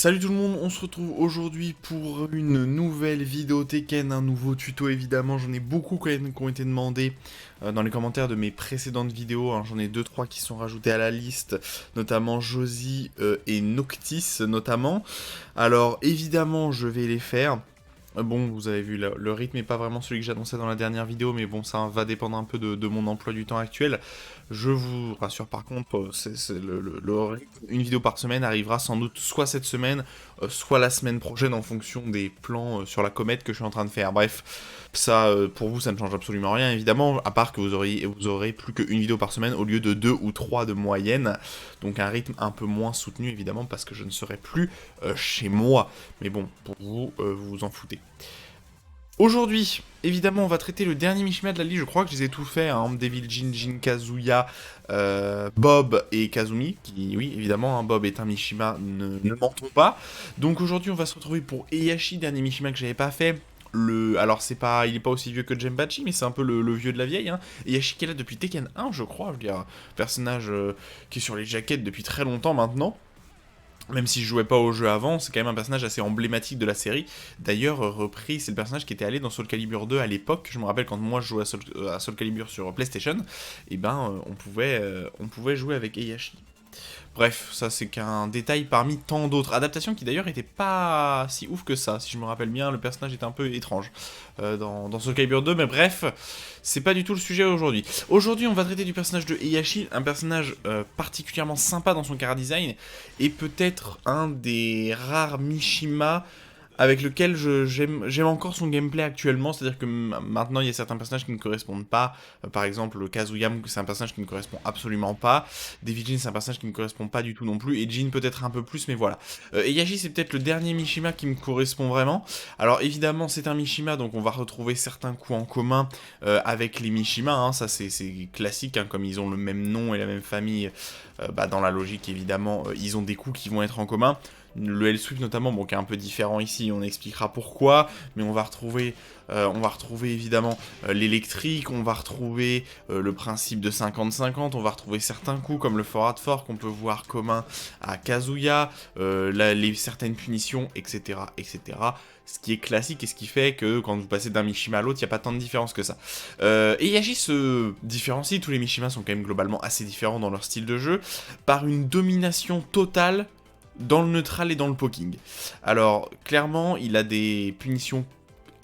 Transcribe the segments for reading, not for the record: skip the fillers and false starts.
Salut tout le monde, on se retrouve aujourd'hui pour une nouvelle vidéo Tekken, un nouveau tuto évidemment, j'en ai beaucoup quand même qui ont été demandés dans les commentaires de mes précédentes vidéos, hein. J'en ai 2-3 qui sont rajoutés à la liste, notamment Josie et Noctis notamment. Alors évidemment je vais les faire. Bon, vous avez vu, le rythme n'est pas vraiment celui que j'annonçais dans la dernière vidéo, mais bon, ça va dépendre un peu de mon emploi du temps actuel. Je vous rassure par contre, une vidéo par semaine arrivera sans doute soit cette semaine, soit la semaine prochaine en fonction des plans sur la comète que je suis en train de faire. Bref, ça, pour vous, ça ne change absolument rien, évidemment, à part que vous aurez plus qu'une vidéo par semaine au lieu de 2 ou 3 de moyenne. Donc un rythme un peu moins soutenu, évidemment, parce que je ne serai plus chez moi. Mais bon, pour vous, vous vous en foutez. Aujourd'hui, évidemment, on va traiter le dernier Mishima de la liste. Je crois que je les ai tous faits, hein. Devil Jin, Jin Kazuya, Bob et Kazumi. Qui, oui, évidemment, hein, Bob est un Mishima, ne mentons pas. Donc aujourd'hui, on va se retrouver pour Heihachi, dernier Mishima que j'avais pas fait. Alors c'est pas, il est pas aussi vieux que Genpachi, mais c'est un peu le vieux de la vieille. Hein. Heihachi qui est là depuis Tekken 1, je crois. Je veux dire, personnage qui est sur les jaquettes depuis très longtemps maintenant. Même si je jouais pas au jeu avant, c'est quand même un personnage assez emblématique de la série. D'ailleurs, repris, c'est le personnage qui était allé dans Soul Calibur 2 à l'époque. Je me rappelle quand moi je jouais à Soul Calibur sur PlayStation, et ben on pouvait jouer avec Heihachi. Bref, ça c'est qu'un détail parmi tant d'autres. Adaptation qui d'ailleurs était pas si ouf que ça, si je me rappelle bien, le personnage était un peu étrange dans Soul Calibur 2, mais bref, c'est pas du tout le sujet aujourd'hui. Aujourd'hui, on va traiter du personnage de Heihachi, un personnage particulièrement sympa dans son chara-design, et peut-être un des rares Mishima avec lequel j'aime encore son gameplay actuellement, c'est-à-dire que maintenant il y a certains personnages qui ne correspondent pas, par exemple Kazuya, c'est un personnage qui ne correspond absolument pas, Devil Jin c'est un personnage qui ne correspond pas du tout non plus, et Jin peut-être un peu plus, mais voilà. Heihachi c'est peut-être le dernier Mishima qui me correspond vraiment. Alors évidemment c'est un Mishima, donc on va retrouver certains coups en commun avec les Mishima, hein, ça c'est classique, hein, comme ils ont le même nom et la même famille, dans la logique évidemment, ils ont des coups qui vont être en commun. Le L-Sweep notamment, bon, qui est un peu différent ici, on expliquera pourquoi, mais on va retrouver évidemment l'électrique, on va retrouver le principe de 50-50, on va retrouver certains coups comme le forward four qu'on peut voir commun à Kazuya, certaines punitions, etc., etc. Ce qui est classique et ce qui fait que quand vous passez d'un Mishima à l'autre, il n'y a pas tant de différence que ça. Heihachi se différencie, tous les Mishimas sont quand même globalement assez différents dans leur style de jeu, par une domination totale dans le neutral et dans le poking. Alors, clairement, il a des punitions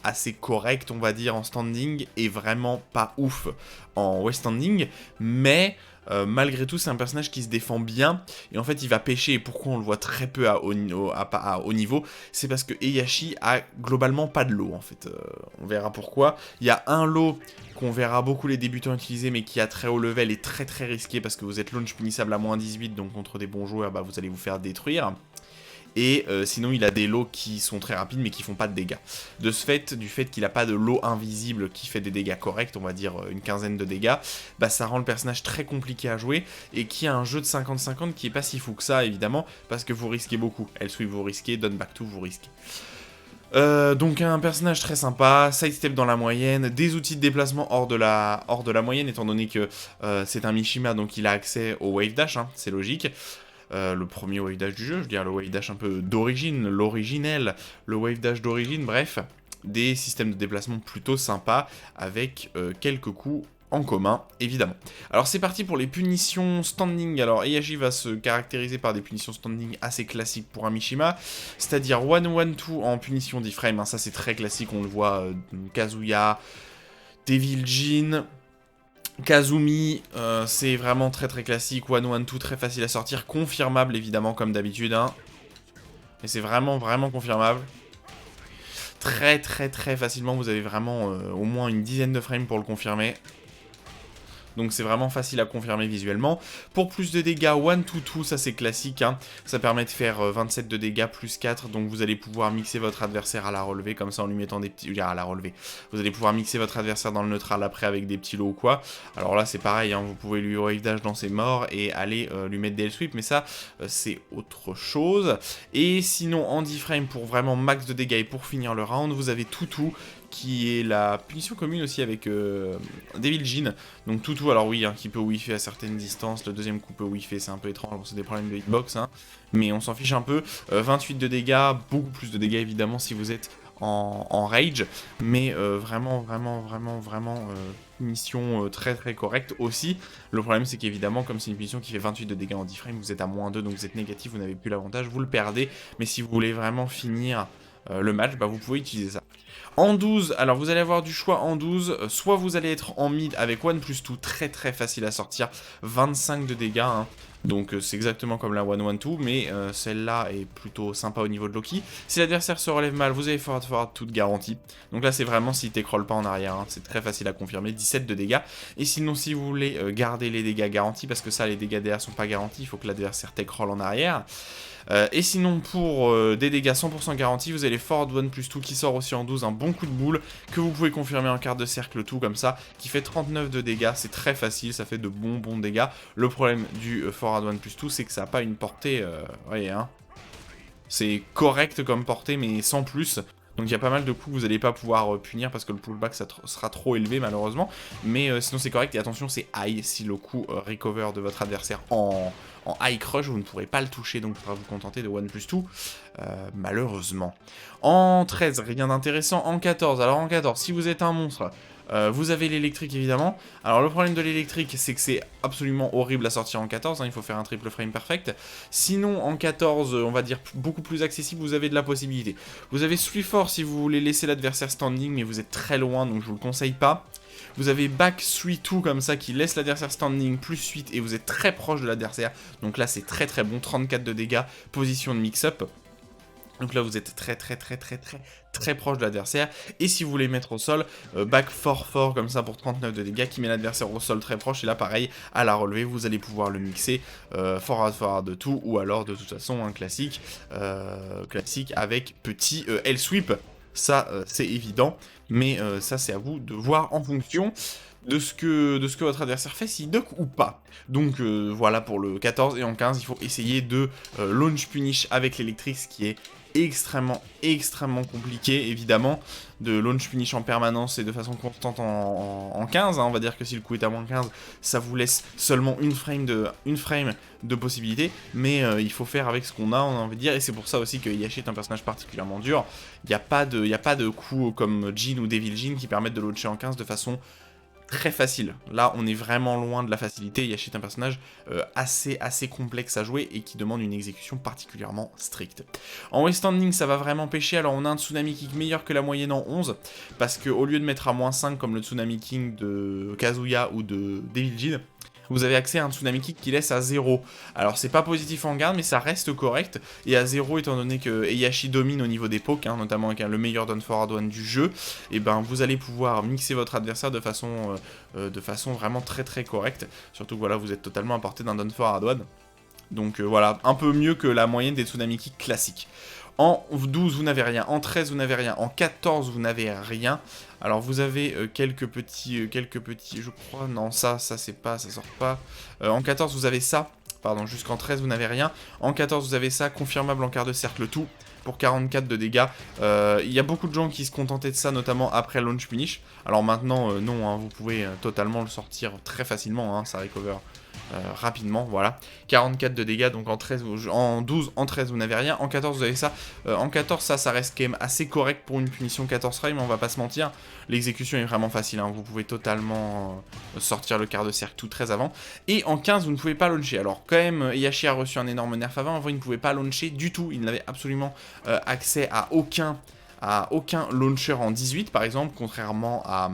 assez correctes, on va dire, en standing, et vraiment pas ouf en west standing, mais malgré tout, c'est un personnage qui se défend bien, et en fait, il va pêcher, et pourquoi on le voit très peu à haut niveau, c'est parce que Heihachi a globalement pas de lot, en fait. On verra pourquoi. Il y a un lot qu'on verra beaucoup les débutants utiliser, mais qui a très haut level et très très risqué, parce que vous êtes launch punissable à moins 18, donc contre des bons joueurs, bah, vous allez vous faire détruire. Et sinon, il a des lots qui sont très rapides, mais qui font pas de dégâts. De ce fait, du fait qu'il a pas de lot invisible qui fait des dégâts corrects, on va dire une quinzaine de dégâts, bah ça rend le personnage très compliqué à jouer, et qui a un jeu de 50-50 qui est pas si fou que ça, évidemment, parce que vous risquez beaucoup. L-Sweep vous risquez, Done Back 2 vous risquez. Donc un personnage très sympa, sidestep dans la moyenne, des outils de déplacement hors de la moyenne, étant donné que c'est un Mishima, donc il a accès au Wave Dash, hein, c'est logique. Le premier Wave Dash du jeu, je veux dire le Wave Dash un peu d'origine, l'originel, le Wave Dash d'origine, bref, des systèmes de déplacement plutôt sympas, avec quelques coups en commun, évidemment. Alors c'est parti pour les punitions standing. Alors Heihachi va se caractériser par des punitions standing assez classiques pour un Mishima, c'est-à-dire 1-1-2 en punition d'iframe, hein, ça c'est très classique, on le voit, Kazuya, Devil Jin, Kazumi, c'est vraiment très très classique, 1-1-2, très facile à sortir, confirmable évidemment comme d'habitude, hein. Et c'est vraiment vraiment confirmable. Très très très facilement, vous avez vraiment au moins une dizaine de frames pour le confirmer. Donc c'est vraiment facile à confirmer visuellement. Pour plus de dégâts, 1-2-2, ça c'est classique, hein. Ça permet de faire 27 de dégâts plus 4, donc vous allez pouvoir mixer votre adversaire à la relevée, comme ça en lui mettant des petits... à la relevée. Vous allez pouvoir mixer votre adversaire dans le neutral après avec des petits lots ou quoi. Alors là c'est pareil, hein, vous pouvez lui wave dash dans ses morts et aller lui mettre des L-sweep, mais ça c'est autre chose. Et sinon en 10 frames pour vraiment max de dégâts et pour finir le round, vous avez Tutu qui est la punition commune aussi avec Devil Jin. Donc tout, alors oui, hein, qui peut whiffer à certaines distances, le deuxième coup peut whiffer, c'est un peu étrange, c'est des problèmes de hitbox, hein, mais on s'en fiche un peu. 28 de dégâts, beaucoup plus de dégâts évidemment si vous êtes en rage, mais vraiment punition très correcte aussi. Le problème c'est qu'évidemment comme c'est une punition qui fait 28 de dégâts en 10 frames, vous êtes à -2, donc vous êtes négatif, vous n'avez plus l'avantage, vous le perdez, mais si vous voulez vraiment finir le match, bah, vous pouvez utiliser ça. En 12, alors vous allez avoir du choix en 12, soit vous allez être en mid avec 1+2, très facile à sortir, 25 de dégâts, hein. Donc c'est exactement comme la 1-1-2, mais celle-là est plutôt sympa au niveau de Loki. Si l'adversaire se relève mal, vous avez forward toute garantie. Donc là c'est vraiment si t'écrolles pas en arrière, hein, c'est très facile à confirmer, 17 de dégâts. Et sinon si vous voulez garder les dégâts garantis, parce que ça les dégâts derrière sont pas garantis, il faut que l'adversaire t'écrolle en arrière. Et sinon pour des dégâts 100% garantis, vous avez Forward 1+2 qui sort aussi en 12, un bon coup de boule que vous pouvez confirmer en quart de cercle, tout comme ça, qui fait 39 de dégâts, c'est très facile, ça fait de bons dégâts. Le problème du Forward 1+2, c'est que ça n'a pas une portée, voyez, hein, c'est correct comme portée, mais sans plus. Donc il y a pas mal de coups que vous n'allez pas pouvoir punir parce que le pullback ça sera trop élevé malheureusement. Mais sinon c'est correct et attention c'est high, si le coup recover de votre adversaire en high crush, vous ne pourrez pas le toucher, donc il faudra vous contenter de 1+2, malheureusement. En 13, rien d'intéressant. En 14, alors en 14, si vous êtes un monstre, vous avez l'électrique évidemment. Alors le problème de l'électrique c'est que c'est absolument horrible à sortir en 14, hein, il faut faire un triple frame perfect. Sinon en 14, on va dire beaucoup plus accessible, vous avez de la possibilité. Vous avez Swift Force si vous voulez laisser l'adversaire standing, mais vous êtes très loin donc je vous le conseille pas. Vous avez Back 3-2 comme ça qui laisse l'adversaire standing plus 8 et vous êtes très proche de l'adversaire. Donc là c'est très bon, 34 de dégâts, position de mix-up. Donc là vous êtes très proche de l'adversaire. Et si vous voulez mettre au sol, back 4-4 comme ça pour 39 de dégâts qui met l'adversaire au sol très proche. Et là pareil, à la relevée, vous allez pouvoir le mixer forward tout, ou alors de toute façon un classique avec petit L sweep. Ça c'est évident, mais ça c'est à vous de voir en fonction de ce que votre adversaire fait, s'il duck ou pas. Donc voilà pour le 14, et en 15 il faut essayer de launch punish avec l'électrique, ce qui est extrêmement compliqué évidemment, de launch punish en permanence et de façon constante en 15, hein. On va dire que si le coup est à -15, ça vous laisse seulement une frame de possibilité, mais il faut faire avec ce qu'on a, on a envie de dire, et c'est pour ça aussi que Heihachi est un personnage particulièrement dur. Il n'y a pas de coups comme Jin ou Devil Jin qui permettent de launcher en 15 de façon très facile. Là, on est vraiment loin de la facilité. Heihachi est un personnage assez complexe à jouer et qui demande une exécution particulièrement stricte. En waystanding, ça va vraiment pêcher. Alors, on a un Tsunami Kick meilleur que la moyenne en 11, parce qu'au lieu de mettre à -5 comme le Tsunami King de Kazuya ou de Devil Jin, vous avez accès à un Tsunami Kick qui laisse à 0. Alors c'est pas positif en garde, mais ça reste correct, et à 0 étant donné que Heihachi domine au niveau des pokes, hein, notamment avec le meilleur down forward one du jeu, et ben vous allez pouvoir mixer votre adversaire de façon vraiment très correcte, surtout que voilà, vous êtes totalement à portée d'un down forward one. Donc voilà, un peu mieux que la moyenne des Tsunami Kick classiques. En 12, vous n'avez rien. En 13, vous n'avez rien. En 14, vous n'avez rien. Alors, vous avez quelques petits, je crois. Non, ça c'est pas, ça sort pas. En 14, vous avez ça. Pardon, jusqu'en 13, vous n'avez rien. En 14, vous avez ça. Confirmable en quart de cercle, tout. Pour 44 de dégâts. Il y a beaucoup de gens qui se contentaient de ça, notamment après launch punish. Alors maintenant, non, hein, vous pouvez totalement le sortir très facilement. Hein, ça recover rapidement, voilà. 44 de dégâts, donc en 13, en 12, en 13, vous n'avez rien. En 14, vous avez ça. En 14, ça reste quand même assez correct pour une punition 14 frames, on va pas se mentir. L'exécution est vraiment facile, hein. Vous pouvez totalement sortir le quart de cercle tout très avant. Et en 15, vous ne pouvez pas launcher. Alors quand même, Heihachi a reçu un énorme nerf avant il ne pouvait pas launcher du tout. Il n'avait absolument accès à aucun launcher en 18, par exemple, contrairement à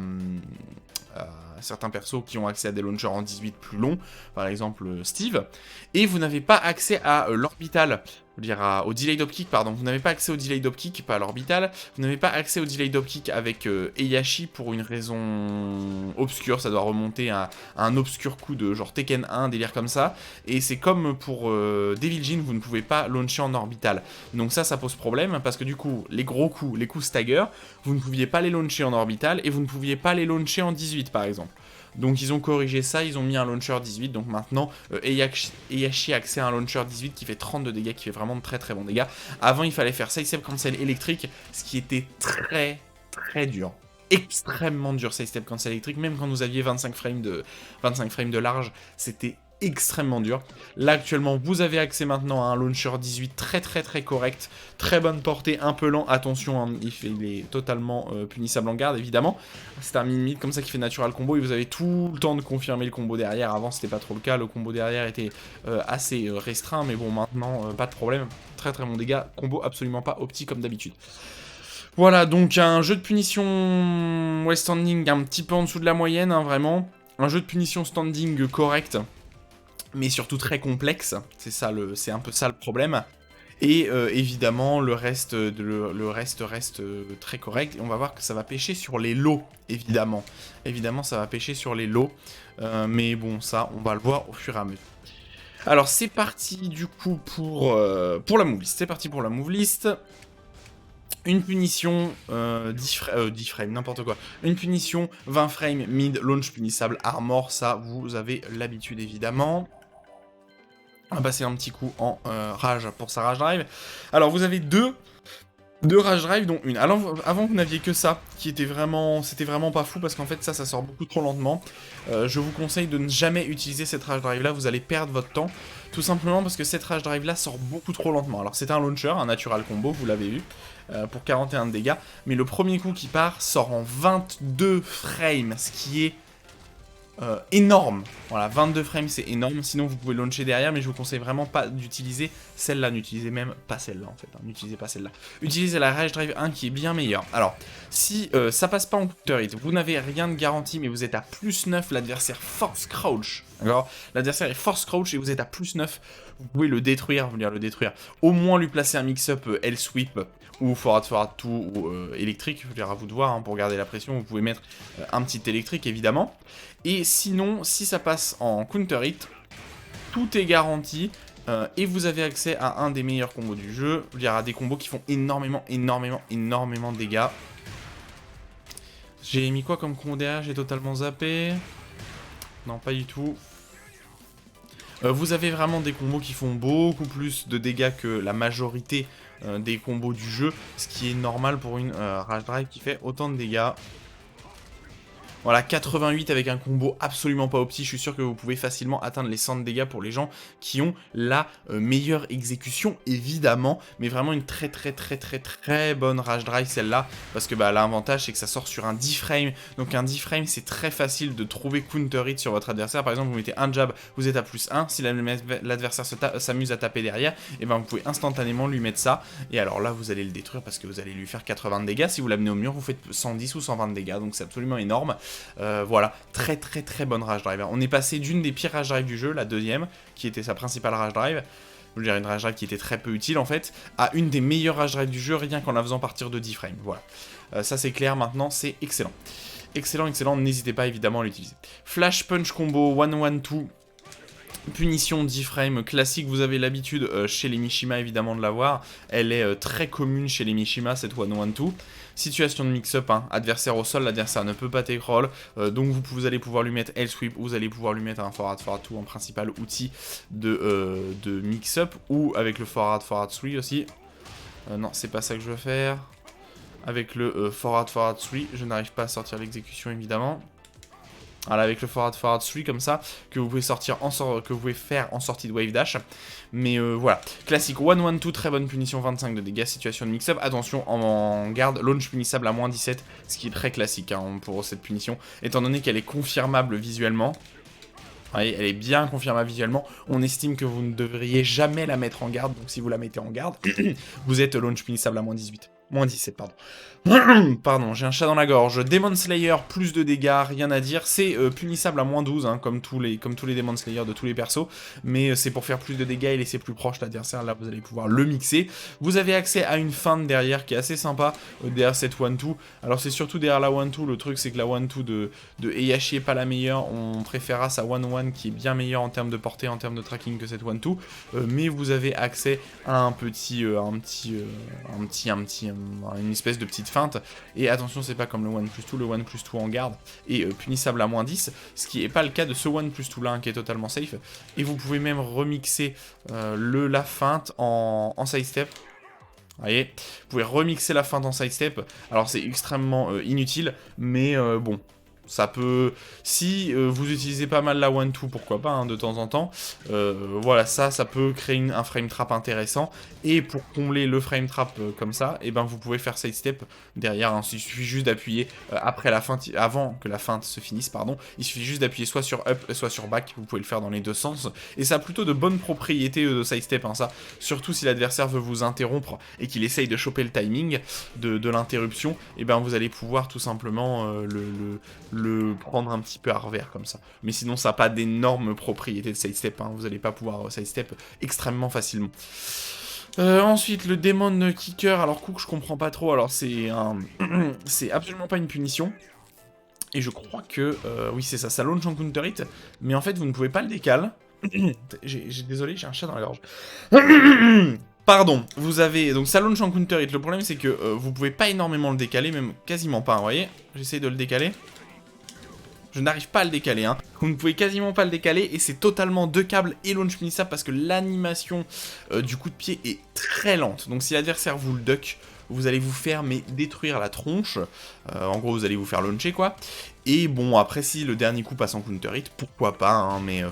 certains persos qui ont accès à des launchers en 18 plus longs, par exemple Steve, et vous n'avez pas accès à l'orbital, au delay drop kick, pardon, vous n'avez pas accès au delay drop kick, pas à l'orbital, vous n'avez pas accès au delay drop kick avec Heihachi pour une raison obscure, ça doit remonter à un obscur coup de genre Tekken 1, délire comme ça, et c'est comme pour Devil Jin, vous ne pouvez pas launcher en orbital. Donc ça pose problème, parce que du coup, les gros coups, les coups stagger, vous ne pouviez pas les launcher en orbital, et vous ne pouviez pas les launcher en 18 par exemple. Donc ils ont corrigé ça, ils ont mis un launcher 18, donc maintenant Heihachi a accès à un launcher 18 qui fait 30 de dégâts, qui fait vraiment de très bons dégâts. Avant il fallait faire side step cancel électrique, ce qui était très dur. extrêmement dur sidestep cancel électrique, même quand vous aviez 25 frames de large, c'était extrêmement dur. Là actuellement vous avez accès maintenant à un launcher 18 très correct, très bonne portée, un peu lent, attention hein, il est totalement punissable en garde évidemment, c'est un mid comme ça qui fait natural combo et vous avez tout le temps de confirmer le combo derrière. Avant c'était pas trop le cas, le combo derrière était assez restreint, mais bon maintenant pas de problème, très bon dégâts, combo absolument pas opti comme d'habitude. Voilà, donc un jeu de punition ouais, standing un petit peu en dessous de la moyenne, hein, vraiment. Un jeu de punition standing correct, mais surtout très complexe. C'est un peu ça le problème. Et évidemment, le reste reste très correct. Et on va voir que ça va pêcher sur les lots, évidemment. Évidemment, ça va pêcher sur les lots. Mais bon, ça, on va le voir au fur et à mesure. Alors, c'est parti, du coup, pour la move list. C'est parti pour la move list. Une punition 10 frames, n'importe quoi. Une punition 20 frames, mid, launch punissable, armor, ça vous avez l'habitude évidemment. On va passer un petit coup en rage pour sa rage drive. Alors vous avez deux rage drive, dont une. Alors, avant vous n'aviez que ça, qui était vraiment, c'était vraiment pas fou, parce qu'en fait ça sort beaucoup trop lentement. Je vous conseille de ne jamais utiliser cette rage drive là, vous allez perdre votre temps. Tout simplement parce que cette rage drive là sort beaucoup trop lentement. Alors c'est un launcher, un natural combo, vous l'avez vu, pour 41 de dégâts. Mais le premier coup qui part sort en 22 frames, ce qui est énorme. Voilà, 22 frames c'est énorme, sinon vous pouvez launcher derrière, mais je vous conseille vraiment pas d'utiliser celle-là, n'utilisez même pas celle-là en fait, hein. N'utilisez pas celle-là. Utilisez la Rage Drive 1 qui est bien meilleure. Alors, si ça passe pas en counter hit, vous n'avez rien de garanti, mais vous êtes à plus 9, l'adversaire force crouch, d'accord? L'adversaire est force crouch et vous êtes à plus 9, vous pouvez le détruire, au moins lui placer un mix-up L-sweep, ou forward 2 ou électrique, je veux dire à vous de voir, hein, pour garder la pression, vous pouvez mettre un petit électrique évidemment. Et sinon, si ça passe en counter hit, tout est garanti et vous avez accès à un des meilleurs combos du jeu, je veux dire à des combos qui font énormément de dégâts. J'ai mis quoi comme combo derrière? J'ai totalement zappé. Non, pas du tout. Vous avez vraiment des combos qui font beaucoup plus de dégâts que la majorité des combos du jeu, ce qui est normal pour une Rage Drive qui fait autant de dégâts. Voilà, 88 avec un combo absolument pas opti, je suis sûr que vous pouvez facilement atteindre les 100 de dégâts pour les gens qui ont la meilleure exécution, évidemment, mais vraiment une très bonne Rage Drive celle-là, parce que bah, l'avantage c'est que ça sort sur un 10 frame, donc un 10 frame c'est très facile de trouver counter hit sur votre adversaire. Par exemple, vous mettez un jab, vous êtes à plus 1, si l'adversaire s'amuse à taper derrière, et ben vous pouvez instantanément lui mettre ça, et alors là vous allez le détruire parce que vous allez lui faire 80 de dégâts. Si vous l'amenez au mur, vous faites 110 ou 120 de dégâts, donc c'est absolument énorme. Voilà, très bonne Rage Drive. On est passé d'une des pires Rage Drive du jeu, la deuxième, qui était sa principale Rage Drive, je veux dire une Rage Drive qui était très peu utile en fait, à une des meilleures Rage Drive du jeu, rien qu'en la faisant partir de 10 frames. Voilà, ça c'est clair maintenant, c'est excellent. Excellent, n'hésitez pas évidemment à l'utiliser. Flash Punch Combo, 1-1-2. Punition 10 frames classique, vous avez l'habitude chez les Mishima évidemment de l'avoir, elle est très commune chez les Mishima cette 1-1-2. Situation de mix-up, hein. Adversaire au sol, l'adversaire ne peut pas take roll, donc vous allez pouvoir lui mettre L-sweep, vous allez pouvoir lui mettre un forward 2 en principal outil de mix-up, ou avec le forward 3 aussi. Non, c'est pas ça que je veux faire. Avec le forward 3, je n'arrive pas à sortir l'exécution évidemment. Voilà, avec le forward 3 comme ça, que vous pouvez faire en sortie de wave dash. Mais voilà, classique 1-1-2, très bonne punition, 25 de dégâts, situation de mix-up. Attention, en garde, launch punissable à moins 17, ce qui est très classique hein, pour cette punition, étant donné qu'elle est confirmable visuellement. Voyez, elle est bien confirmable visuellement. On estime que vous ne devriez jamais la mettre en garde, donc si vous la mettez en garde, vous êtes launch punissable à moins 18. Moins 17, pardon. Pardon, j'ai un chat dans la gorge. Demon Slayer, plus de dégâts, rien à dire. C'est punissable à moins 12, hein, comme tous les Demon Slayer de tous les persos. Mais c'est pour faire plus de dégâts et laisser plus proche l'adversaire. Là, vous allez pouvoir le mixer. Vous avez accès à une feinte derrière qui est assez sympa, derrière cette 1-2. Alors, c'est surtout derrière la 1-2. Le truc, c'est que la 1-2 de Heihachi est pas la meilleure. On préférera sa 1-1 qui est bien meilleure en termes de portée, en termes de tracking que cette 1-2. Mais vous avez accès à une espèce de petite feinte, et attention, c'est pas comme le 1+2, le 1+2 en garde est punissable à moins 10, ce qui n'est pas le cas de ce 1+2 là, hein, qui est totalement safe, et vous pouvez même remixer la feinte en sidestep, Vous voyez, vous pouvez remixer la feinte en sidestep. Alors c'est extrêmement inutile, mais bon, ça peut... Si vous utilisez pas mal la 1-2, pourquoi pas, hein, de temps en temps, voilà, ça peut créer un frame trap intéressant. Et pour combler le frame trap comme ça, et ben vous pouvez faire sidestep derrière, hein, il suffit juste d'appuyer après la feinte, avant que la feinte se finisse, pardon, il suffit juste d'appuyer soit sur up, soit sur back, vous pouvez le faire dans les deux sens. Et ça a plutôt de bonnes propriétés de sidestep, hein, ça, surtout si l'adversaire veut vous interrompre et qu'il essaye de choper le timing de l'interruption, et ben vous allez pouvoir tout simplement le prendre un petit peu à revers comme ça. Mais sinon ça n'a pas d'énormes propriétés de sidestep, hein. Vous n'allez pas pouvoir sidestep extrêmement facilement. Ensuite, le Demon Kicker, alors Cook, je comprends pas trop, alors c'est un... c'est absolument pas une punition. Et je crois que... oui, c'est ça, ça launch en counter hit, mais en fait, vous ne pouvez pas le décaler. Désolé, j'ai un chat dans la gorge. Pardon, vous avez... Donc ça launch en counter hit, le problème c'est que vous pouvez pas énormément le décaler, même quasiment pas, vous voyez. J'essaye de le décaler. Je n'arrive pas à le décaler, hein. Vous ne pouvez quasiment pas le décaler et c'est totalement deux câbles et launch punissable parce que l'animation du coup de pied est très lente. Donc si l'adversaire vous le duck, vous allez vous faire détruire la tronche. En gros, vous allez vous faire launcher quoi. Et bon, après si le dernier coup passe en counter hit, pourquoi pas, hein, mais...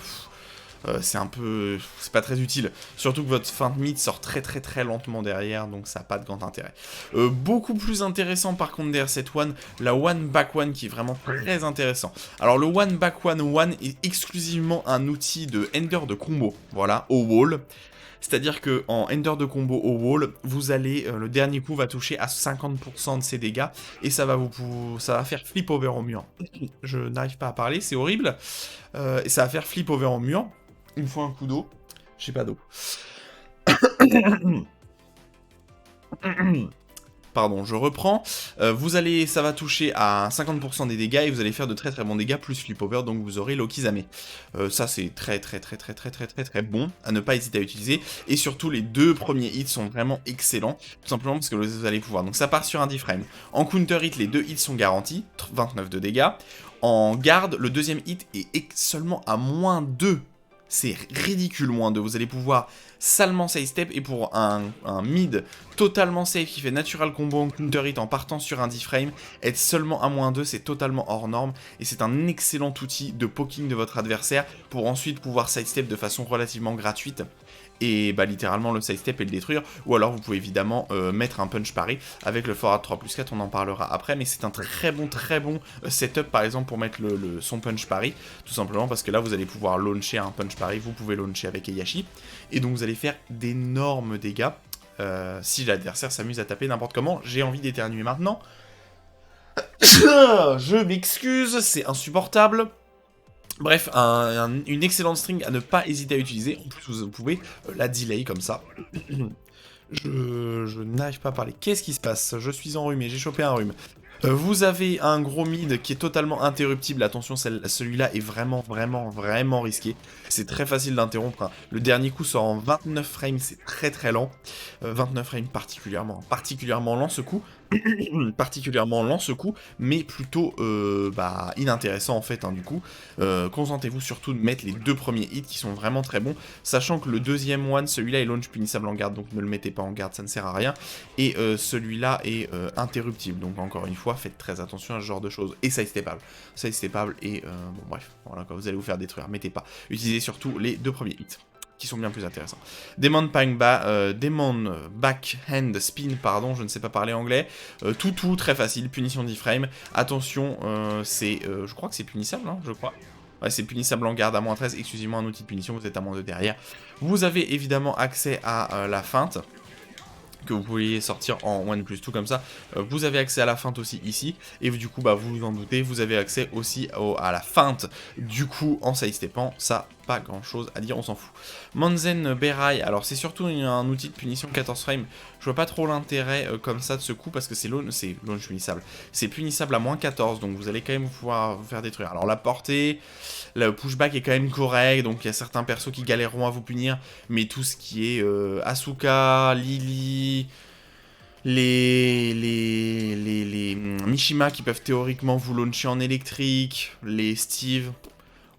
c'est un peu... c'est pas très utile. Surtout que votre feinte mid sort très lentement derrière, donc ça n'a pas de grand intérêt. Beaucoup plus intéressant par contre derrière cette one, la one back one qui est vraiment très intéressant. Alors le one back one est exclusivement un outil de ender de combo, voilà, au wall. C'est-à-dire que en ender de combo au wall, vous allez, le dernier coup va toucher à 50% de ses dégâts, et ça va faire flip over au mur. Je n'arrive pas à parler, c'est horrible. Et ça va faire flip over au mur. Il me faut un coup d'eau. J'ai pas d'eau. Pardon, je reprends. Ça va toucher à 50% des dégâts et vous allez faire de très bons dégâts plus flip over, donc vous aurez Lokizame. Ça c'est très bon à ne pas hésiter à utiliser. Et surtout les deux premiers hits sont vraiment excellents, tout simplement parce que vous allez pouvoir. Donc ça part sur un D-frame. En counter hit, les deux hits sont garantis, 29 de dégâts. En garde, le deuxième hit est seulement à -2. C'est ridicule, -2. Vous allez pouvoir salement sidestep et pour un mid totalement safe qui fait natural combo en counter hit en partant sur un D-frame, être seulement à -2, c'est totalement hors norme et c'est un excellent outil de poking de votre adversaire pour ensuite pouvoir sidestep de façon relativement gratuite. Et bah littéralement le sidestep et le détruire, ou alors vous pouvez évidemment mettre un punch parry avec le forward 3+4, on en parlera après, mais c'est un très bon setup par exemple pour mettre son punch parry, tout simplement parce que là vous allez pouvoir launcher un punch parry, vous pouvez launcher avec Heihachi, et donc vous allez faire d'énormes dégâts si l'adversaire s'amuse à taper n'importe comment. J'ai envie d'éternuer maintenant. Je m'excuse, c'est insupportable. Bref, une excellente string à ne pas hésiter à utiliser. En plus, vous pouvez la delay comme ça. Je n'arrive pas à parler. Qu'est-ce qui se passe? Je suis enrhumé, j'ai chopé un rhume. Vous avez un gros mid qui est totalement interruptible. Attention, celui-là est vraiment risqué. C'est très facile d'interrompre, hein. Le dernier coup sort en 29 frames, c'est très lent. 29 frames particulièrement lent ce coup. Particulièrement lent ce coup, mais plutôt inintéressant en fait, hein, du coup. Concentrez-vous surtout de mettre les deux premiers hits qui sont vraiment très bons, sachant que le deuxième one, celui-là est launch punissable en garde, donc ne le mettez pas en garde, ça ne sert à rien, et celui-là est interruptible, donc encore une fois, faites très attention à ce genre de choses, et sidestepable, et bon bref, voilà, quand vous allez vous faire détruire, mettez pas, utilisez surtout les deux premiers hits qui sont bien plus intéressants. Demon Backhand Spin, pardon, je ne sais pas parler anglais. Tout, très facile, punition d'e-frame. Attention, je crois que c'est punissable, hein, je crois. Ouais, c'est punissable en garde à -13, exclusivement un outil de punition, vous êtes à -2 derrière. Vous avez évidemment accès à la feinte, que vous pouvez sortir en 1+2 comme ça. Vous avez accès à la feinte aussi ici, et du coup, bah, vous vous en doutez, vous avez accès aussi à la feinte, du coup, en sidestepant, ça, pas grand chose à dire, on s'en fout. Monzen Berai, alors c'est surtout un outil de punition 14 frames, je vois pas trop l'intérêt comme ça de ce coup, parce que c'est launch punissable. C'est punissable à -14, donc vous allez quand même pouvoir vous faire détruire. Alors la portée, le pushback est quand même correct, donc il y a certains persos qui galéreront à vous punir, mais tout ce qui est Asuka, Lily, les Mishima qui peuvent théoriquement vous launcher en électrique, les Steve,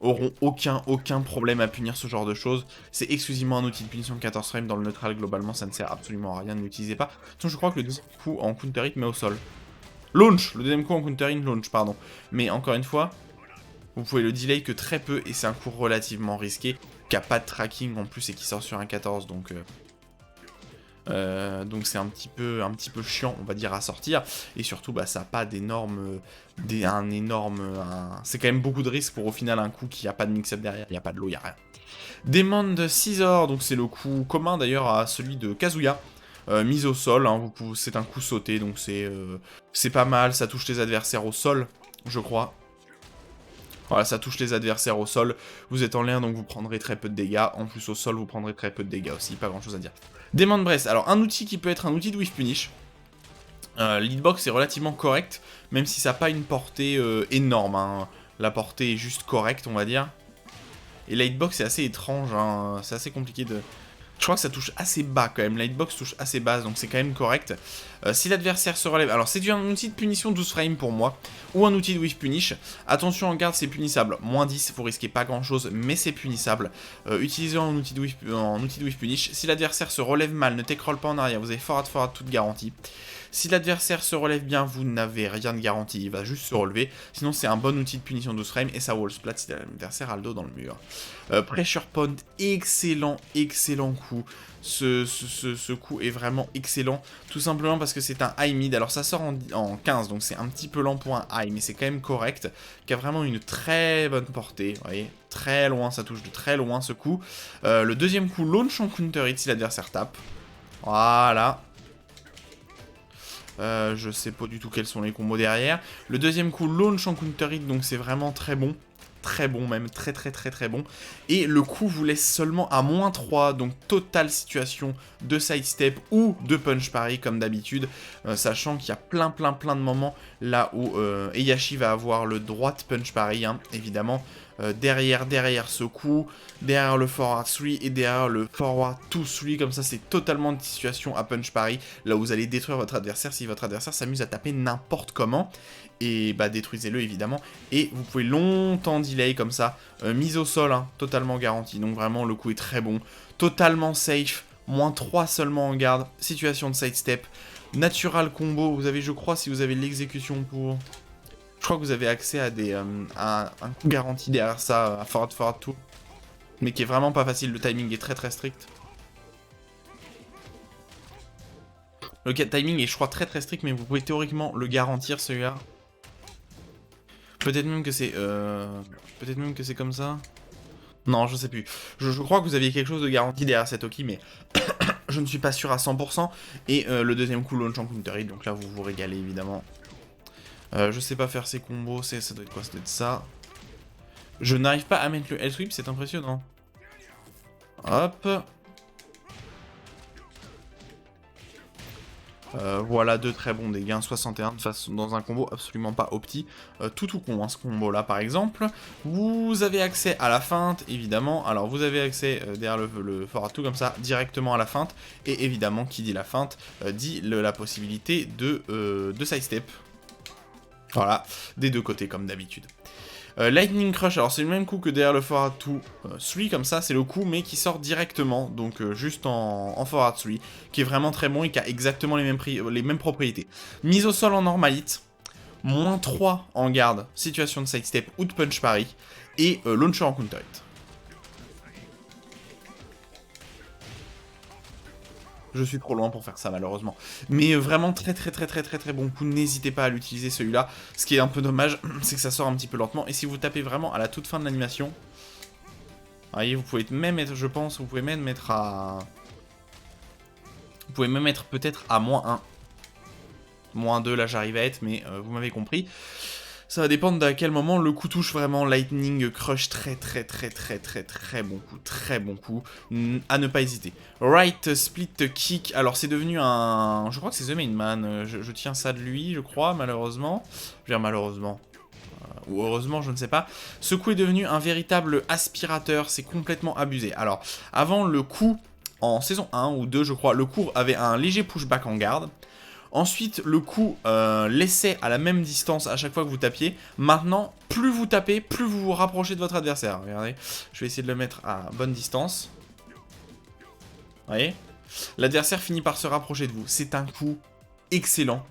auront aucun problème à punir ce genre de choses. C'est exclusivement un outil de punition de 14 frames dans le neutral, globalement ça ne sert absolument à rien, ne l'utilisez pas. Sinon je crois que le deuxième coup en counter hit met au sol. Launch, le deuxième coup en counter hit launch, pardon. Mais encore une fois, vous pouvez le delay que très peu et c'est un coup relativement risqué, qui a pas de tracking en plus et qui sort sur un 14, donc c'est un petit peu chiant, on va dire, à sortir. Et surtout, bah, ça n'a pas d'énormes... C'est quand même beaucoup de risques pour au final un coup qui a pas de mix-up derrière, il n'y a pas de l'eau, il n'y a rien. Demon Scissor, donc c'est le coup commun d'ailleurs à celui de Kazuya. Mise au sol, hein, c'est un coup sauté, donc c'est pas mal, ça touche les adversaires au sol, je crois. Voilà, ça touche les adversaires au sol. Vous êtes en l'air, donc vous prendrez très peu de dégâts. En plus, au sol, vous prendrez très peu de dégâts aussi. Pas grand chose à dire. Demon Breath. Alors, un outil qui peut être un outil de Whiff Punish. L'hitbox est relativement correct, même si ça n'a pas une portée énorme. Hein. La portée est juste correcte, on va dire. Et la hitbox est assez étrange. Hein. C'est assez compliqué de... Je crois que ça touche assez bas quand même, la hitbox touche assez basse, donc c'est quand même correct. Si l'adversaire se relève... Alors c'est un outil de punition 12 frames pour moi, ou un outil de whiff punish. Attention en garde, c'est punissable. Moins 10, vous risquez pas grand chose, mais c'est punissable. Utilisez en outil de whiff punish. Si l'adversaire se relève mal, ne take roll pas en arrière, vous avez forward toute garantie. Si l'adversaire se relève bien, vous n'avez rien de garanti, il va juste se relever. Sinon, c'est un bon outil de punition 12 frames et ça wall splat si l'adversaire a le dos dans le mur. Pressure Point, excellent coup. Ce coup est vraiment excellent, tout simplement parce que c'est un high mid. Alors ça sort en 15, donc c'est un petit peu lent pour un high, mais c'est quand même correct. Qui a vraiment une très bonne portée, vous voyez, très loin, ça touche de très loin ce coup. Le deuxième coup, launch en counter hit si l'adversaire tape. Voilà. Je sais pas du tout quels sont les combos derrière. Le deuxième coup, launch en counter hit, donc c'est vraiment très bon. Très bon même, très bon. Et le coup vous laisse seulement à -3, donc totale situation de sidestep ou de punch parry comme d'habitude. Sachant qu'il y a plein de moments là où Heihachi va avoir le droit de punch parry, hein, évidemment. Derrière ce coup, derrière le forward 3 et derrière le forward 2-3, comme ça c'est totalement une situation à punch parry, là où vous allez détruire votre adversaire si votre adversaire s'amuse à taper n'importe comment, et bah détruisez-le évidemment, et vous pouvez longtemps delay comme ça, mise au sol, hein, totalement garantie, donc vraiment le coup est très bon, totalement safe, -3 seulement en garde, situation de sidestep, natural combo, vous avez je crois si vous avez l'exécution pour... Je crois que vous avez accès à un coup garanti derrière ça, à forward 2, mais qui est vraiment pas facile, le timing est très strict. Le timing est je crois très strict, mais vous pouvez théoriquement le garantir celui-là. Peut-être même que c'est... Peut-être même que c'est comme ça. Non, je sais plus. Je crois que vous aviez quelque chose de garanti derrière cet Oki, mais je ne suis pas sûr à 100%. Et le deuxième coup, launch en counter hit, donc là vous vous régalez évidemment. Je sais pas faire ces combos, ça doit être quoi? Ça doit être ça. Je n'arrive pas à mettre le L-sweep, c'est impressionnant. Hop. Voilà, deux très bons dégâts, 61 dans un combo absolument pas opti. Tout con, hein, ce combo-là, par exemple. Vous avez accès à la feinte, évidemment. Alors, vous avez accès derrière le forward 2, comme ça, directement à la feinte. Et évidemment, qui dit la feinte, dit la possibilité de sidestep. Voilà, des deux côtés comme d'habitude. Lightning Crush, alors c'est le même coup que derrière le forward 2, 3 comme ça, c'est le coup mais qui sort directement, donc juste en forward 3, qui est vraiment très bon et qui a exactement les mêmes propriétés. Mise au sol en normal hit, -3 en garde, situation de sidestep ou de punch parry, et launcher en counter hit. Je suis trop loin pour faire ça malheureusement. Mais vraiment très bon coup, n'hésitez pas à l'utiliser celui-là. Ce qui est un peu dommage, c'est que ça sort un petit peu lentement. Et si vous tapez vraiment à la toute fin de l'animation, vous voyez, vous pouvez même mettre, je pense, vous pouvez même mettre à... Vous pouvez même mettre peut-être à -1. -2 là j'arrive à être, mais vous m'avez compris. Ça va dépendre d'à quel moment le coup touche vraiment. Lightning Crush, très bon coup, à ne pas hésiter. Right Split Kick, alors c'est devenu un... Je crois que c'est The Main Man, je tiens ça de lui, je crois, malheureusement. Je veux dire malheureusement, ou heureusement, je ne sais pas. Ce coup est devenu un véritable aspirateur, c'est complètement abusé. Alors, avant le coup, en saison 1 ou 2, je crois, le coup avait un léger pushback en garde. Ensuite, le coup laissait à la même distance à chaque fois que vous tapiez. Maintenant, plus vous tapez, plus vous vous rapprochez de votre adversaire. Regardez, je vais essayer de le mettre à bonne distance. Vous voyez? L'adversaire finit par se rapprocher de vous. C'est un coup excellent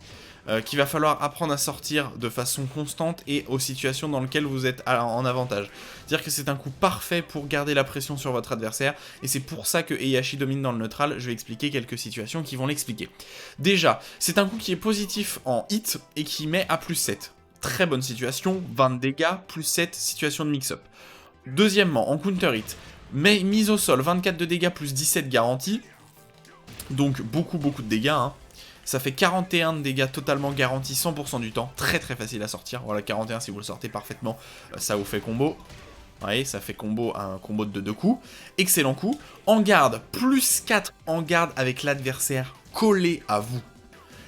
qu'il va falloir apprendre à sortir de façon constante et aux situations dans lesquelles vous êtes en avantage. C'est-à-dire que c'est un coup parfait pour garder la pression sur votre adversaire et c'est pour ça que Heihachi domine dans le neutral. Je vais expliquer quelques situations qui vont l'expliquer. Déjà, c'est un coup qui est positif en hit et qui met à plus 7. Très bonne situation, 20 de dégâts, plus 7, situation de mix-up. Deuxièmement, en counter hit, mise au sol, 24 de dégâts plus 17 garantis. Donc beaucoup de dégâts, hein. Ça fait 41 de dégâts totalement garantis 100% du temps. Très facile à sortir. Voilà, 41 si vous le sortez parfaitement, ça vous fait combo. Vous voyez, ça fait combo, un combo de 2 coups. Excellent coup. En garde, plus 4 en garde avec l'adversaire collé à vous.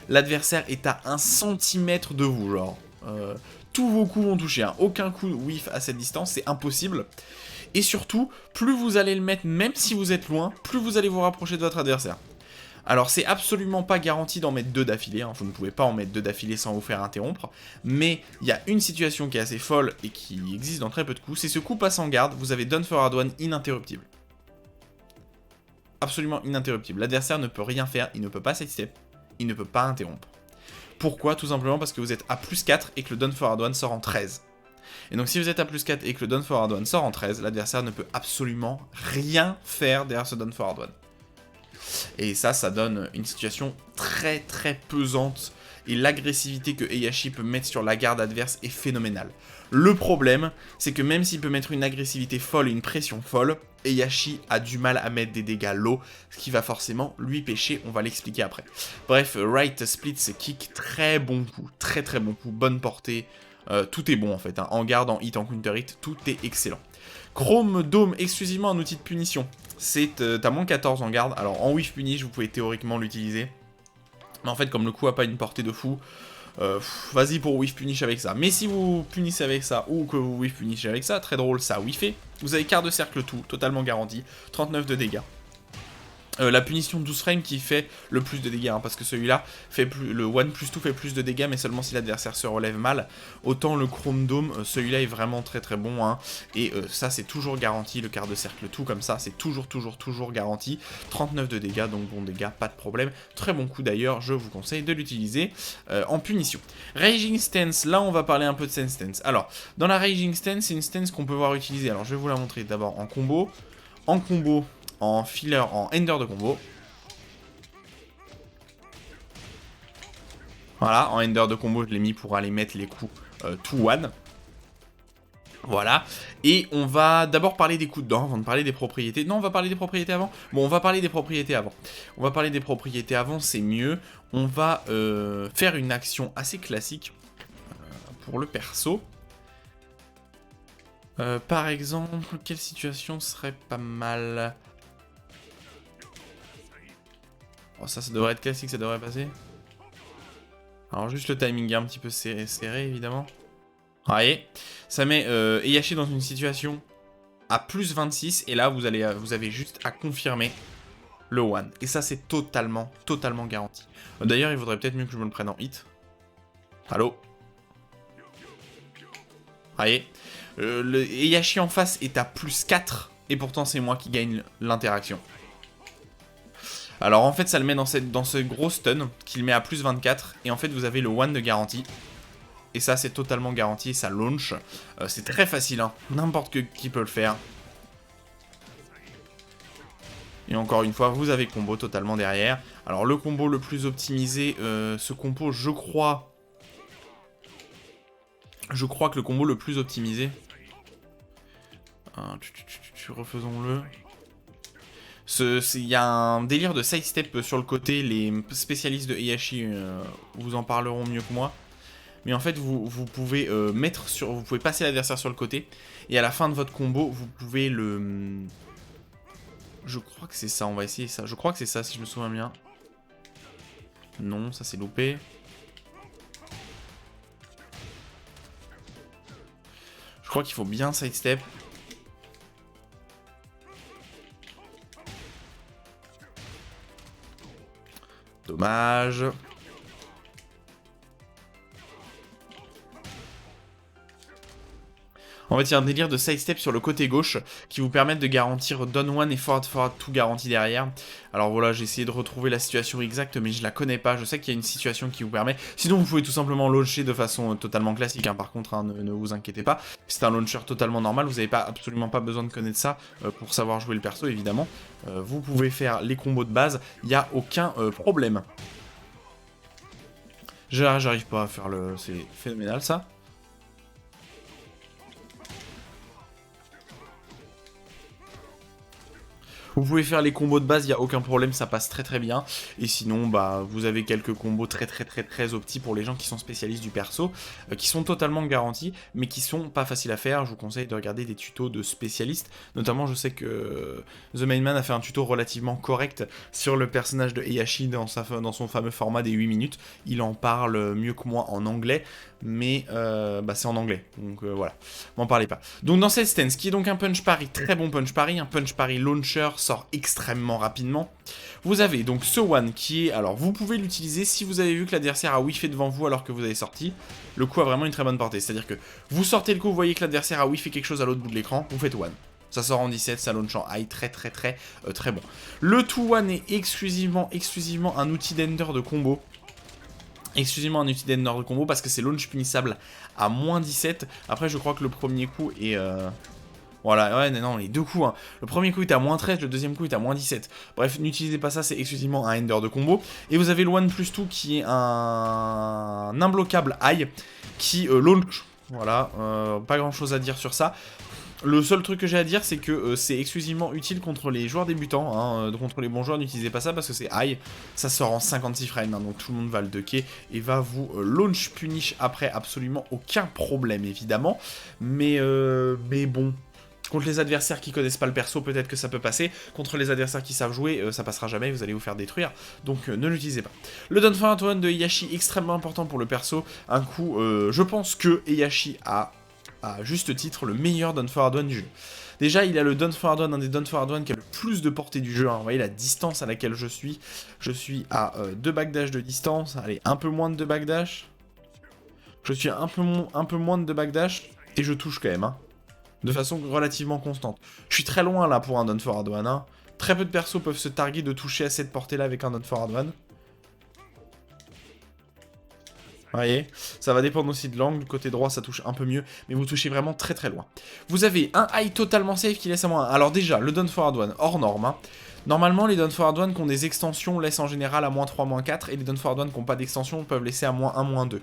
L'adversaire est à 1 cm de vous, genre. Tous vos coups vont toucher, hein. Aucun coup whiff à cette distance, c'est impossible. Et surtout, plus vous allez le mettre, même si vous êtes loin, plus vous allez vous rapprocher de votre adversaire. Alors c'est absolument pas garanti d'en mettre 2 d'affilée, hein. Vous ne pouvez pas en mettre 2 d'affilée sans vous faire interrompre, mais il y a une situation qui est assez folle et qui existe dans très peu de coups, c'est ce coup passe en garde, vous avez Done for Hard One ininterruptible. Absolument ininterruptible, l'adversaire ne peut rien faire, il ne peut pas sidestep, il ne peut pas interrompre. Pourquoi? Tout simplement parce que vous êtes à plus 4 et que le Done for Hard One sort en 13. Et donc si vous êtes à plus 4 et que le Done for Hard One sort en 13, l'adversaire ne peut absolument rien faire derrière ce Done for Hard One. Et ça donne une situation très pesante. Et l'agressivité que Heihachi peut mettre sur la garde adverse est phénoménale. Le problème, c'est que même s'il peut mettre une agressivité folle et une pression folle, Heihachi a du mal à mettre des dégâts low, ce qui va forcément lui pêcher, on va l'expliquer après. Bref, right split, kick, très bon coup, très bon coup, bonne portée, tout est bon en fait, hein. En garde, en hit, en counter hit, tout est excellent. Chrome Dome, exclusivement un outil de punition. T'as moins 14 en garde. Alors en whiff punish, vous pouvez théoriquement l'utiliser. Mais en fait, comme le coup a pas une portée de fou, vas-y pour whiff punish avec ça. Mais si vous punissez avec ça, ou que vous whiff punishez avec ça, très drôle, ça whiffé. Vous avez quart de cercle tout, totalement garanti. 39 de dégâts. La punition 12 frames qui fait le plus de dégâts, hein, parce que celui-là, le 1 plus 2 fait plus de dégâts, mais seulement si l'adversaire se relève mal. Autant le Chrome Dome, celui-là est vraiment très bon, hein, et ça c'est toujours garanti, le quart de cercle tout comme ça, c'est toujours garanti. 39 de dégâts, donc bon dégâts, pas de problème. Très bon coup d'ailleurs, je vous conseille de l'utiliser en punition. Raging Stance, là on va parler un peu de Sense Stance. Alors, dans la Raging Stance, c'est une stance qu'on peut voir utiliser, alors je vais vous la montrer d'abord en combo, en filler, en ender de combo. Voilà, en ender de combo, je l'ai mis pour aller mettre les coups 2-1. Voilà, et on va d'abord parler des coups de dents avant de parler des propriétés. Non, on va parler des propriétés avant. Bon, on va parler des propriétés avant. C'est mieux. On va faire une action assez classique pour le perso. Par exemple, quelle situation serait pas mal? Oh, ça devrait être classique, ça devrait passer. Alors juste le timing est un petit peu serré évidemment. Vous voyez, ça met Heihachi dans une situation à plus 26 et là vous avez juste à confirmer le one. Et ça c'est totalement garanti. D'ailleurs il vaudrait peut-être mieux que je me le prenne en hit. Allô? Vous voyez, le Heihachi en face est à plus 4 et pourtant c'est moi qui gagne l'interaction. Alors en fait ça le met dans ce gros stun qu'il met à plus 24 et en fait vous avez le one de garantie. Et ça c'est totalement garanti et ça launch. C'est très facile, hein. N'importe qui peut le faire. Et encore une fois vous avez combo totalement derrière. Alors le combo le plus optimisé, ce combo je crois que le combo le plus optimisé, refaisons-le. Il y a un délire de sidestep sur le côté, les spécialistes de Heihachi vous en parleront mieux que moi. Mais en fait, vous pouvez vous pouvez passer l'adversaire sur le côté, et à la fin de votre combo, vous pouvez le... Je crois que c'est ça, on va essayer ça. Je crois que c'est ça, si je me souviens bien. Non, ça c'est loupé. Je crois qu'il faut bien sidestep. Dommage. En fait, il y a un délire de sidestep sur le côté gauche qui vous permettent de garantir down one et forward forward tout garanti derrière. Alors voilà, j'ai essayé de retrouver la situation exacte, mais je la connais pas. Je sais qu'il y a une situation qui vous permet. Sinon, vous pouvez tout simplement launcher de façon totalement classique. Hein. Par contre, hein, ne vous inquiétez pas. C'est un launcher totalement normal. Vous n'avez absolument pas besoin de connaître ça pour savoir jouer le perso, évidemment. Vous pouvez faire les combos de base. Il n'y a aucun problème. J'arrive pas à faire le... C'est phénoménal, ça. Vous pouvez faire les combos de base, il n'y a aucun problème, ça passe très très bien. Et sinon, bah, vous avez quelques combos très opti pour les gens qui sont spécialistes du perso, qui sont totalement garantis, mais qui sont pas faciles à faire. Je vous conseille de regarder des tutos de spécialistes. Notamment, je sais que The Main Man a fait un tuto relativement correct sur le personnage de Heihachi dans son fameux format des 8 minutes. Il en parle mieux que moi en anglais, mais bah, c'est en anglais, donc voilà, m'en parlez pas. Donc dans cette stance, qui est donc un punch parry, très bon punch parry, un punch parry launcher, sort extrêmement rapidement. Vous avez donc ce one qui est, alors vous pouvez l'utiliser si vous avez vu que l'adversaire a whiffé devant vous alors que vous avez sorti. Le coup a vraiment une très bonne portée, c'est-à-dire que vous sortez le coup, vous voyez que l'adversaire a whiffé quelque chose à l'autre bout de l'écran, vous faites one. Ça sort en 17, ça launch en high, très bon. Le 2-1 est exclusivement un outil d'ender de combo. Exclusivement un outil d'ender de combo parce que c'est launch punissable à moins 17. Après, je crois que le premier coup est... Voilà, ouais, non, les deux coups. Hein. Le premier coup est à moins 13, le deuxième coup est à moins 17. Bref, n'utilisez pas ça, c'est exclusivement un ender de combo. Et vous avez le 1+2 qui est un imbloquable high qui launch. Voilà, pas grand chose à dire sur ça. Le seul truc que j'ai à dire, c'est que c'est exclusivement utile contre les joueurs débutants. Hein, contre les bons joueurs, n'utilisez pas ça parce que c'est high. Ça sort en 56 frames, hein, donc tout le monde va le ducker et va vous launch punish après, absolument aucun problème, évidemment. Mais bon... Contre les adversaires qui connaissent pas le perso, peut-être que ça peut passer. Contre les adversaires qui savent jouer, ça passera jamais, vous allez vous faire détruire. Donc ne l'utilisez pas. Le Down Forward One de Heihachi, extrêmement important pour le perso. Un coup, je pense que Heihachi a, à juste titre, le meilleur Down Forward One du jeu. Déjà, il a le Down Forward One, un des Down Forward One qui a le plus de portée du jeu. Hein. Vous voyez la distance à laquelle je suis. Je suis à 2 backdash de distance. Allez, un peu moins de 2 backdash. Je suis à un peu moins de 2 backdash. Et je touche quand même, hein. De façon relativement constante. Je suis très loin là pour un Down Forward One. Hein. Très peu de persos peuvent se targuer de toucher à cette portée là avec un Down Forward One. Vous voyez, ça va dépendre aussi de l'angle. Côté droit, ça touche un peu mieux, mais vous touchez vraiment très loin. Vous avez un high totalement safe qui laisse à moins 1. Alors déjà, le Down Forward One, hors norme. Hein. Normalement, les Down Forward One qui ont des extensions laissent en général à moins 3, moins 4, et les Down Forward One qui n'ont pas d'extension peuvent laisser à moins 1, moins 2.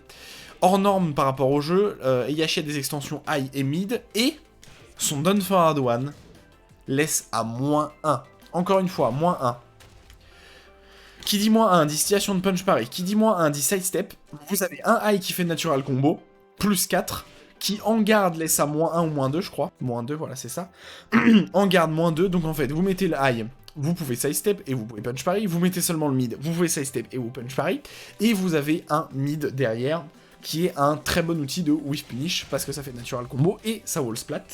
Hors norme par rapport au jeu, Heihachi a des extensions high et mid, et... son Down Forward One laisse à moins 1. Encore une fois, moins 1. Qui dit moins 1 dit situation de punch parry. Qui dit moins 1 dit sidestep. Vous avez un high qui fait natural combo, plus 4, qui en garde laisse à moins 1 ou moins 2, je crois. Moins 2, voilà, c'est ça. En garde moins 2, donc en fait, vous mettez le high, vous pouvez sidestep et vous pouvez punch parry. Vous mettez seulement le mid, vous pouvez sidestep et vous punch parry. Et vous avez un mid derrière, qui est un très bon outil de whiff punish, parce que ça fait natural combo et ça wall splat.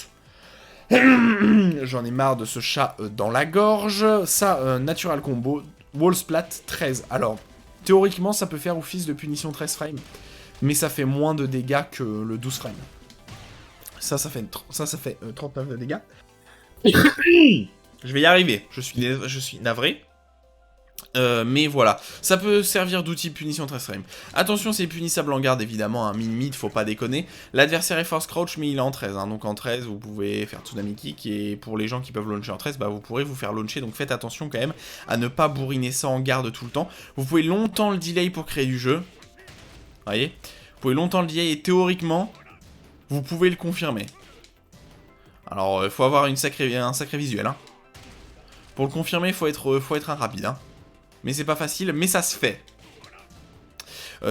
J'en ai marre de ce chat dans la gorge. Ça, natural combo, wall splat 13. Alors, théoriquement, ça peut faire office de punition 13 frames, mais ça fait moins de dégâts que le 12 frames. Ça fait 39 de dégâts. Je vais y arriver, je suis navré. Mais voilà, ça peut servir d'outil punition 13 frames. Attention, c'est punissable en garde évidemment, un mid-mid, faut pas déconner. L'adversaire est force crouch, mais il est en 13, hein, donc en 13, vous pouvez faire Tsunami Kick, et pour les gens qui peuvent launcher en 13, bah vous pourrez vous faire launcher, donc faites attention quand même à ne pas bourriner ça en garde tout le temps. Vous pouvez longtemps le delay pour créer du jeu, voyez, vous pouvez longtemps le delay, et théoriquement, vous pouvez le confirmer. Alors, il faut avoir un sacré visuel, hein. Pour le confirmer, faut être un rapide, hein. Mais c'est pas facile, mais ça se fait.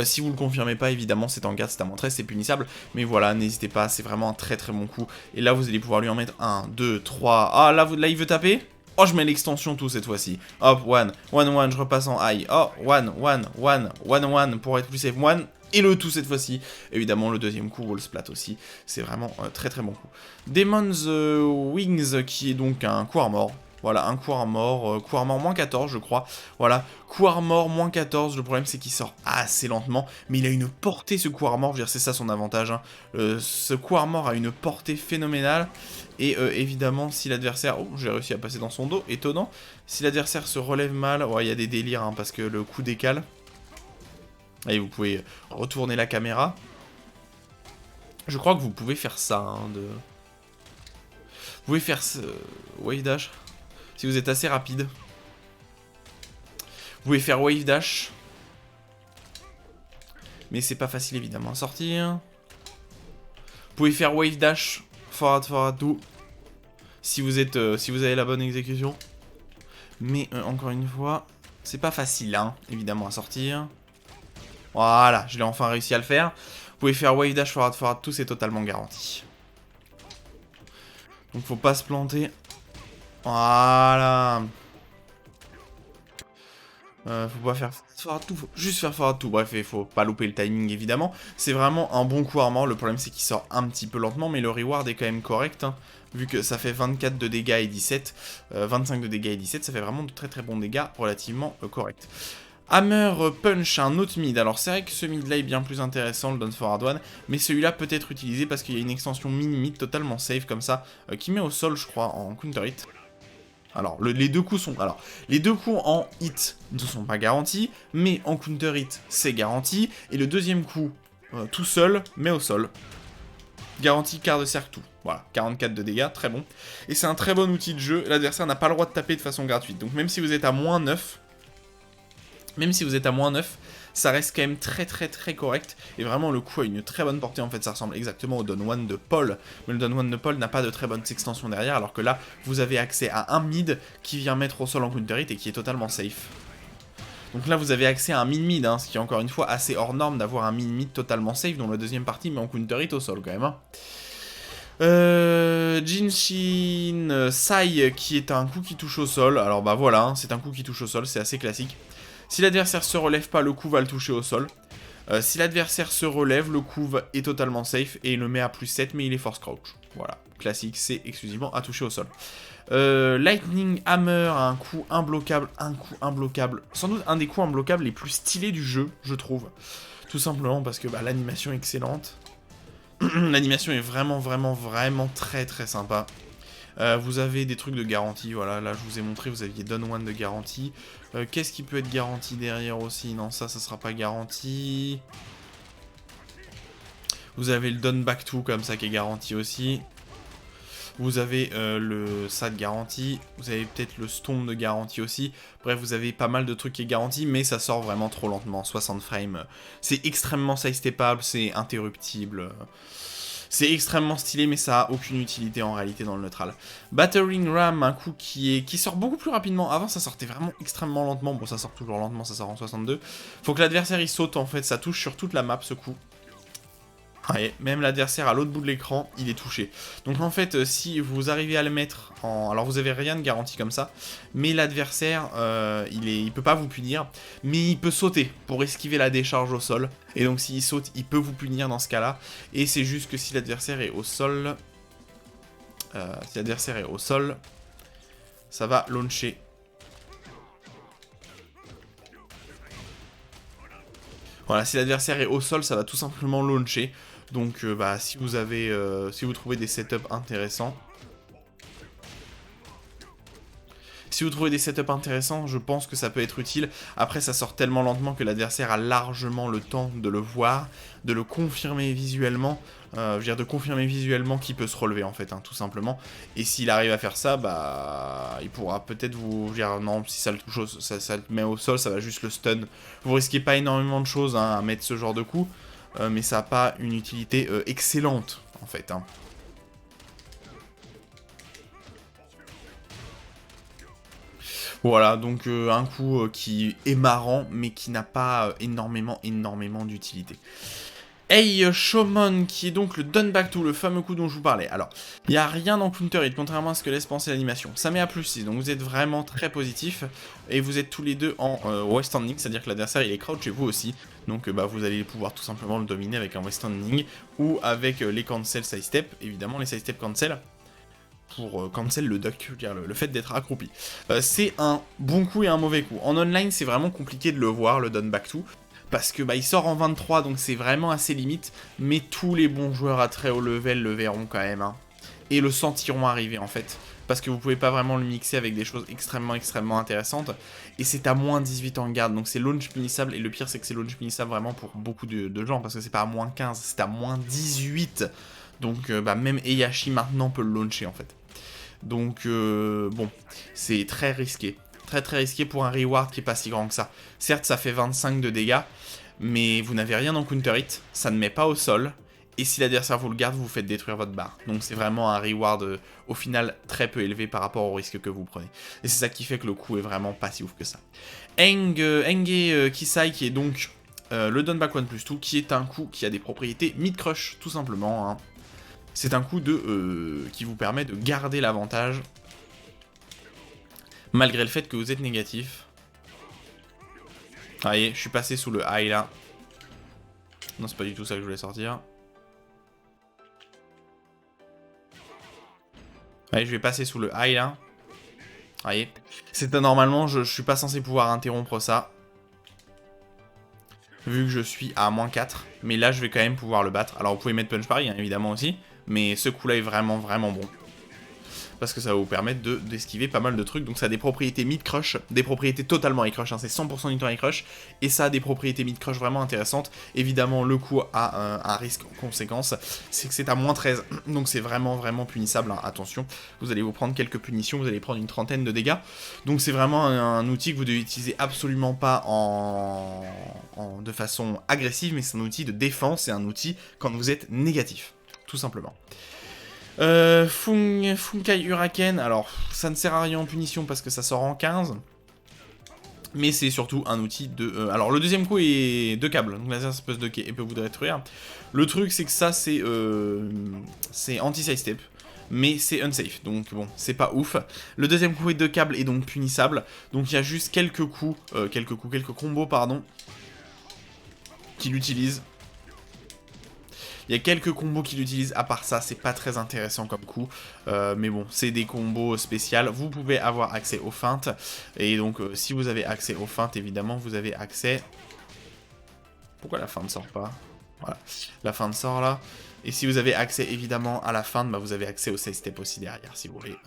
Si vous le confirmez pas, évidemment, c'est en garde, c'est à moins 13, c'est punissable. Mais voilà, n'hésitez pas, c'est vraiment un très bon coup. Et là, vous allez pouvoir lui en mettre 1, 2, 3... Ah, là, il veut taper. Oh, je mets l'extension tout cette fois-ci. Hop, 1, 1, je repasse en high. Oh, 1, 1 pour être plus safe. 1, et le tout cette fois-ci. Évidemment, le deuxième coup, wall splat aussi. C'est vraiment un très bon coup. Demon's Wings, qui est donc un coup armor. Voilà, un coup armor moins 14 je crois. Voilà, coup armor moins 14, le problème c'est qu'il sort assez lentement, mais il a une portée ce coup armor, je veux dire c'est ça son avantage. Hein. Ce coup armor a une portée phénoménale, et évidemment si l'adversaire... Oh, j'ai réussi à passer dans son dos, étonnant. Si l'adversaire se relève mal, ouais, il y a des délires, hein, parce que le coup décale. Et vous pouvez retourner la caméra. Je crois que vous pouvez faire ça, hein, de... Vous pouvez faire ce... Wave dash. Si vous êtes assez rapide. Vous pouvez faire wave dash. Mais c'est pas facile évidemment à sortir. Vous pouvez faire wave dash. Forward tout. Si vous êtes, si vous avez la bonne exécution. Mais encore une fois, c'est pas facile, hein, évidemment à sortir. Voilà, je l'ai enfin réussi à le faire. Vous pouvez faire wave dash, forward tout, c'est totalement garanti. Donc faut pas se planter. Voilà. Faut pas faire forward tout, faut juste faire forward tout. Bref, il faut pas louper le timing évidemment. C'est vraiment un bon coup armor. Le problème c'est qu'il sort un petit peu lentement, mais le reward est quand même correct. Hein, vu que ça fait 24 de dégâts et 17. 25 de dégâts et 17, ça fait vraiment de très très bons dégâts relativement corrects. Hammer Punch, un autre mid. Alors c'est vrai que ce mid là est bien plus intéressant, le Down Forward One, mais celui-là peut être utilisé parce qu'il y a une extension mid totalement safe comme ça, qui met au sol je crois en counter hit. Alors les deux coups sont... Alors les deux coups en hit ne sont pas garantis, mais en counter hit c'est garanti, et le deuxième coup tout seul met au sol. Garantie quart de cercle tout. Voilà, 44 de dégâts, très bon. Et c'est un très bon outil de jeu, l'adversaire n'a pas le droit de taper de façon gratuite, donc même si vous êtes à moins 9... Même si vous êtes à moins 9, ça reste quand même très très très correct. Et vraiment le coup a une très bonne portée, en fait ça ressemble exactement au Don One de Paul. Mais le Don One de Paul n'a pas de très bonne extension derrière, alors que là vous avez accès à un mid qui vient mettre au sol en counter hit et qui est totalement safe. Donc là vous avez accès à un mid-mid, hein, ce qui est encore une fois assez hors norme d'avoir un mid-mid totalement safe, dont la deuxième partie met en counter hit au sol quand même. Hein. Jinshin Sai qui est un coup qui touche au sol. Alors bah voilà, hein, c'est un coup qui touche au sol, c'est assez classique. Si l'adversaire se relève pas, le coup va le toucher au sol. Si l'adversaire se relève, le coup est totalement safe et il le met à plus 7, mais il est force crouch. Voilà, classique, c'est exclusivement à toucher au sol. Lightning Hammer, un coup imbloquable, sans doute un des coups imbloquables les plus stylés du jeu, je trouve. Tout simplement parce que bah, l'animation est excellente. L'animation est vraiment très très sympa. Vous avez des trucs de garantie, voilà, là je vous ai montré, vous aviez Don One de garantie. Qu'est-ce qui peut être garanti derrière aussi? Non, ça sera pas garanti. Vous avez le Don Back 2 comme ça qui est garanti aussi. Vous avez le SAT garanti. Vous avez peut-être le Storm de garantie aussi. Bref, vous avez pas mal de trucs qui est garanti, mais ça sort vraiment trop lentement. 60 frames. C'est extrêmement side-steppable, c'est interruptible. C'est extrêmement stylé, mais ça a aucune utilité en réalité dans le neutral. Battering Ram, un coup qui sort beaucoup plus rapidement. Avant, ça sortait vraiment extrêmement lentement. Bon, ça sort toujours lentement, ça sort en 62. Faut que l'adversaire il saute en fait, ça touche sur toute la map ce coup. Ouais, même l'adversaire à l'autre bout de l'écran, il est touché. Donc en fait, si vous arrivez à le mettre en... Alors vous avez rien de garanti comme ça, mais l'adversaire, il peut pas vous punir, mais il peut sauter pour esquiver la décharge au sol. Et donc s'il saute, il peut vous punir dans ce cas-là. Et c'est juste que si l'adversaire est au sol... ça va launcher. Voilà, si l'adversaire est au sol, ça va tout simplement launcher. Donc, bah, si vous avez, si vous trouvez des setups intéressants, je pense que ça peut être utile. Après, ça sort tellement lentement que l'adversaire a largement le temps de le voir, de le confirmer visuellement. Je veux dire, de confirmer visuellement qu'il peut se relever, en fait, hein, tout simplement. Et s'il arrive à faire ça, bah, il pourra peut-être vous dire, non, si ça le touche, ça le met au sol, ça va juste le stun. Vous risquez pas énormément de choses hein, à mettre ce genre de coup. Mais ça n'a pas une utilité excellente, en fait. Hein. Voilà, donc un coup qui est marrant, mais qui n'a pas énormément d'utilité. Hey Showman, qui est donc le Done Back To, le fameux coup dont je vous parlais. Alors, il n'y a rien dans Counter Hit, contrairement à ce que laisse penser l'animation. Ça met à plus 6, donc vous êtes vraiment très positif. Et vous êtes tous les deux en West Standing, c'est-à-dire que l'adversaire il est crouch et vous aussi. Donc bah, vous allez pouvoir tout simplement le dominer avec un West Standing ou avec les cancel side step, évidemment les side step cancel. pour cancel le duck, je veux dire, le fait d'être accroupi. C'est un bon coup et un mauvais coup. En online, c'est vraiment compliqué de le voir, le Done Back 2, parce que il sort en 23, donc c'est vraiment assez limite, mais tous les bons joueurs à très haut level le verront quand même, hein, et le sentiront arriver en fait. Parce que vous pouvez pas vraiment le mixer avec des choses extrêmement intéressantes. Et c'est à moins 18 en garde, donc c'est launch punissable. Et le pire, c'est que c'est launch punissable vraiment pour beaucoup de gens, parce que c'est pas à moins 15, c'est à moins 18. Donc même Heihachi maintenant peut le launcher en fait. Donc bon, c'est très risqué. Très risqué pour un reward qui est pas si grand que ça. Certes, ça fait 25 de dégâts, mais vous n'avez rien en counter hit, ça ne met pas au sol. Et si l'adversaire vous le garde, vous vous faites détruire votre barre. Donc c'est vraiment un reward au final très peu élevé par rapport au risque que vous prenez. Et c'est ça qui fait que le coup est vraiment pas si ouf que ça. Enge Kisai qui est donc le Done Back 1+2, qui est un coup qui a des propriétés mid-crush tout simplement. Hein. C'est un coup qui vous permet de garder l'avantage malgré le fait que vous êtes négatif. Vous voyez, je suis passé sous le high là. Non, c'est pas du tout ça que je voulais sortir. Allez, je vais passer sous le high là. Vous voyez, c'était normalement, je suis pas censé pouvoir interrompre ça. Vu que je suis à moins 4. Mais là, je vais quand même pouvoir le battre. Alors, vous pouvez mettre punch pari, hein, évidemment aussi. Mais ce coup-là est vraiment bon. Parce que ça va vous permettre d'esquiver pas mal de trucs. Donc ça a des propriétés mid-crush, des propriétés totalement high-crush, hein, c'est 100% du temps high-crush, et ça a des propriétés mid-crush vraiment intéressantes. Évidemment, le coup a un risque en conséquence, c'est que c'est à moins 13, donc c'est vraiment punissable, hein. Attention, vous allez vous prendre quelques punitions, vous allez prendre une trentaine de dégâts. Donc c'est vraiment un outil que vous devez utiliser absolument pas de façon agressive, mais c'est un outil de défense, c'est un outil quand vous êtes négatif, tout simplement. Funkai Huraken, alors ça ne sert à rien en punition parce que ça sort en 15. Mais c'est surtout un outil de... alors le deuxième coup est de câble, donc laser se de et peut vous détruire. Le truc c'est que ça c'est anti-sidestep, mais c'est unsafe, donc bon, c'est pas ouf. Le deuxième coup est de câble et donc punissable, donc il y a juste quelques combos pardon, qu'il utilise. Il y a quelques combos qu'il utilise, à part ça, c'est pas très intéressant comme coup. Mais bon, c'est des combos spéciaux. Vous pouvez avoir accès aux feintes. Et donc, si vous avez accès aux feintes, évidemment, vous avez accès... Pourquoi la feinte ne sort pas? Voilà, la feinte sort là. Et si vous avez accès, évidemment, à la feinte, bah, vous avez accès au side step aussi derrière, si vous voulez...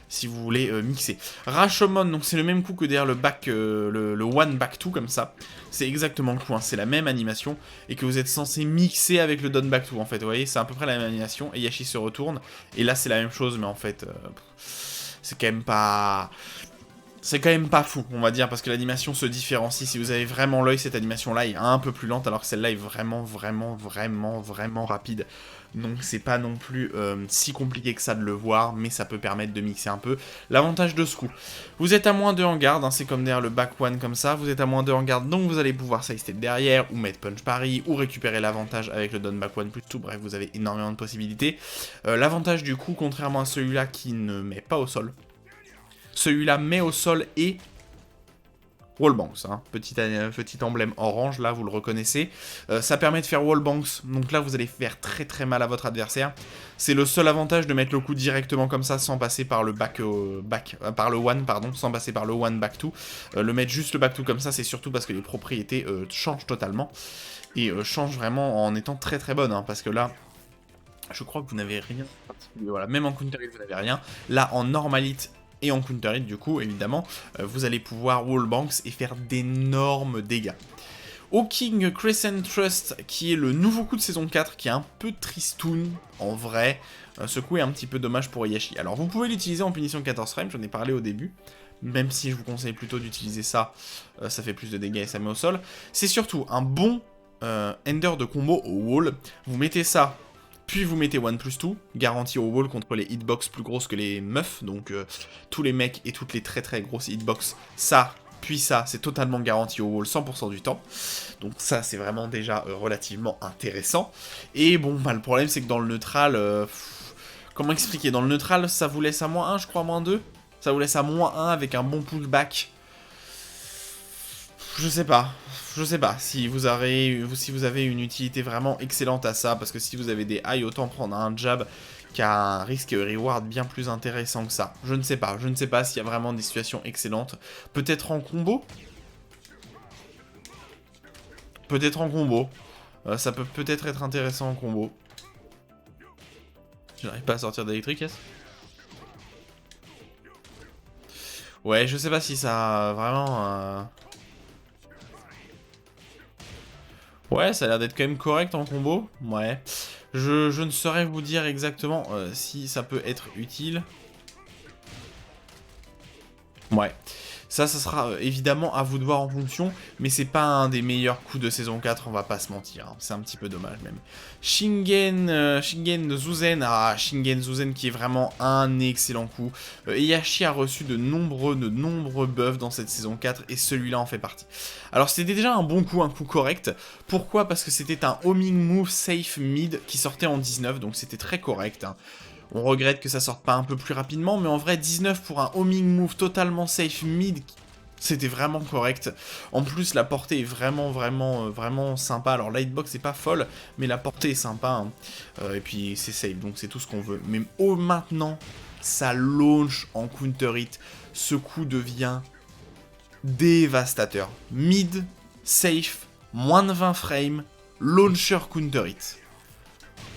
si vous voulez mixer. Rashomon, donc c'est le même coup que derrière le back, le one back 2 comme ça. C'est exactement le coup, hein, c'est la même animation et que vous êtes censé mixer avec le down back 2 en fait. Vous voyez, c'est à peu près la même animation. Et Heihachi se retourne et là c'est la même chose, mais en fait c'est quand même pas. C'est quand même pas fou, on va dire, parce que l'animation se différencie. Si vous avez vraiment l'œil, cette animation-là est un peu plus lente, alors que celle-là est vraiment rapide. Donc c'est pas non plus si compliqué que ça de le voir, mais ça peut permettre de mixer un peu. L'avantage de ce coup, vous êtes à moins 2 en garde, hein, c'est comme derrière le back one comme ça, vous êtes à moins 2 en garde, donc vous allez pouvoir sidestep derrière, ou mettre punch pari, ou récupérer l'avantage avec le down back one plus tout, bref, vous avez énormément de possibilités. L'avantage du coup, contrairement à celui-là qui ne met pas au sol, celui-là met au sol et wallbanks, hein. Petit emblème orange, là vous le reconnaissez. Ça permet de faire wallbanks, donc là vous allez faire très mal à votre adversaire. C'est le seul avantage de mettre le coup directement comme ça sans passer par le par le one, pardon, sans passer par le one back 2. Le mettre juste le back 2 comme ça, c'est surtout parce que les propriétés changent totalement. Et changent vraiment en étant très bonnes, hein, parce que là... Je crois que vous n'avez rien. Voilà, même en counter hit, vous n'avez rien. Là, en normal hit et en counter hit, du coup, évidemment, vous allez pouvoir wallbanks et faire d'énormes dégâts. Hawking Crescent Trust, qui est le nouveau coup de saison 4, qui est un peu tristoun, en vrai. Ce coup est un petit peu dommage pour Heihachi. Alors, vous pouvez l'utiliser en punition 14 frames, j'en ai parlé au début. Même si je vous conseille plutôt d'utiliser ça, ça fait plus de dégâts et ça met au sol. C'est surtout un bon ender de combo au wall. Vous mettez ça... Puis vous mettez 1+2, garantie au wall contre les hitbox plus grosses que les meufs, donc tous les mecs et toutes les très grosses hitbox, ça, puis ça, c'est totalement garanti au wall 100% du temps. Donc ça, c'est vraiment déjà relativement intéressant. Et bon, bah, le problème, c'est que dans le neutral, comment expliquer? Dans le neutral, ça vous laisse à moins 1, je crois, moins 2. Ça vous laisse à moins 1 avec un bon pullback. Je sais pas si vous avez une utilité vraiment excellente à ça, parce que si vous avez des high, autant prendre un jab qui a un risque reward bien plus intéressant que ça. Je ne sais pas s'il y a vraiment des situations excellentes. Peut-être en combo. Peut-être en combo. Ça peut peut-être être intéressant en combo. Je n'arrive pas à sortir d'électrique, est-ce? Ouais, je sais pas si ça a vraiment... Ouais, ça a l'air d'être quand même correct en combo. Ouais. Je ne saurais vous dire exactement si ça peut être utile. Ouais. Ça sera évidemment à vous de voir en fonction, mais c'est pas un des meilleurs coups de saison 4, on va pas se mentir. Hein. C'est un petit peu dommage même. Shingen Zuzen, Shingen Zuzen qui est vraiment un excellent coup. Heihachi a reçu de nombreux buffs dans cette saison 4, et celui-là en fait partie. Alors c'était déjà un bon coup, un coup correct. Pourquoi? Parce que c'était un homing move safe mid qui sortait en 19, donc c'était très correct. Hein. On regrette que ça sorte pas un peu plus rapidement, mais en vrai, 19 pour un homing move totalement safe mid, c'était vraiment correct. En plus, la portée est vraiment sympa. Alors, Lightbox est pas folle, mais la portée est sympa. Hein. Et puis, c'est safe, donc c'est tout ce qu'on veut. Mais maintenant, ça launch en counter hit. Ce coup devient dévastateur. Mid, safe, moins de 20 frames, launcher counter hit.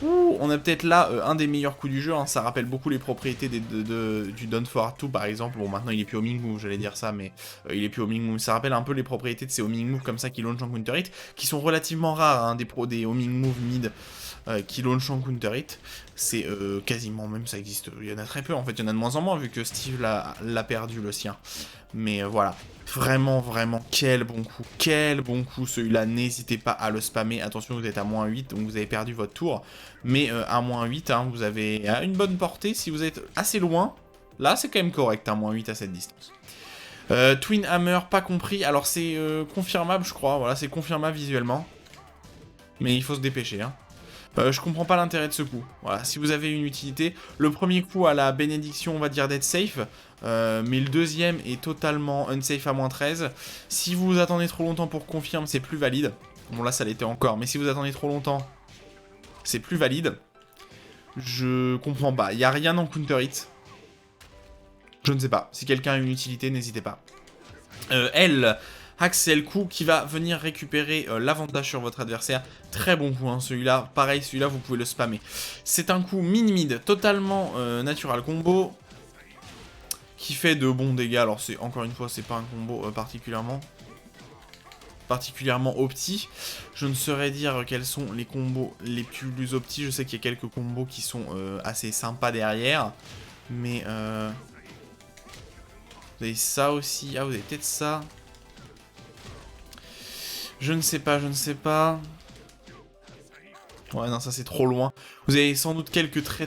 Ouh, on a peut-être là un des meilleurs coups du jeu, hein. Ça rappelle beaucoup les propriétés du Dawn for 2 par exemple. Bon, maintenant il est plus homing move, j'allais dire ça, mais il est plus homing move. Ça rappelle un peu les propriétés de ces homing moves comme ça qui launch en counter hit, qui sont relativement rares, hein, des homing move mid qui launch en counter hit. C'est quasiment, même ça existe, il y en a très peu en fait, il y en a de moins en moins vu que Steve l'a perdu le sien. Mais voilà, vraiment, quel bon coup celui-là, n'hésitez pas à le spammer. Attention, vous êtes à -8, donc vous avez perdu votre tour. Mais à -8, hein, vous avez une bonne portée. Si vous êtes assez loin, là c'est quand même correct, hein, -8 à cette distance. Twin Hammer, pas compris. Alors c'est confirmable, je crois. Voilà, c'est confirmable visuellement. Mais il faut se dépêcher, hein. Je comprends pas l'intérêt de ce coup. Voilà, si vous avez une utilité, le premier coup à la bénédiction, on va dire d'être safe, mais le deuxième est totalement unsafe à -13. Si vous attendez trop longtemps pour confirme, c'est plus valide. Bon là, ça l'était encore, mais si vous attendez trop longtemps, c'est plus valide. Je comprends pas. Il n'y a rien en counter hit. Je ne sais pas. Si quelqu'un a une utilité, n'hésitez pas. Axel coup qui va venir récupérer l'avantage sur votre adversaire. Très bon coup, hein, celui-là. Pareil, celui-là, vous pouvez le spammer. C'est un coup mid-mid, totalement natural combo, qui fait de bons dégâts. Alors, c'est encore une fois, c'est pas un combo particulièrement opti. Je ne saurais dire quels sont les combos les plus opti. Je sais qu'il y a quelques combos qui sont assez sympas derrière. Mais, vous avez ça aussi. Ah, vous avez peut-être ça. Je ne sais pas. Ouais, non, ça c'est trop loin. Vous avez sans doute quelques très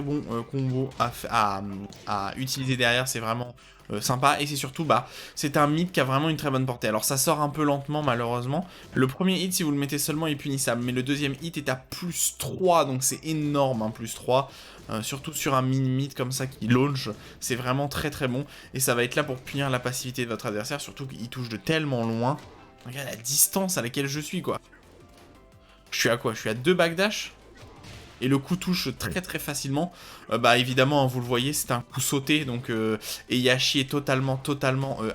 bons combos à utiliser derrière. C'est vraiment sympa. Et c'est surtout, c'est un mid qui a vraiment une très bonne portée. Alors ça sort un peu lentement, malheureusement. Le premier hit, si vous le mettez seulement, est punissable. Mais le deuxième hit est à +3. Donc c'est énorme, hein, +3. Surtout sur un mid comme ça qui launch. C'est vraiment très bon. Et ça va être là pour punir la passivité de votre adversaire. Surtout qu'il touche de tellement loin. Regarde la distance à laquelle je suis, quoi. Je suis à quoi? Je suis à 2 backdash. Et le coup touche très facilement. Évidemment, hein, vous le voyez, c'est un coup sauté. Donc, Heihachi est totalement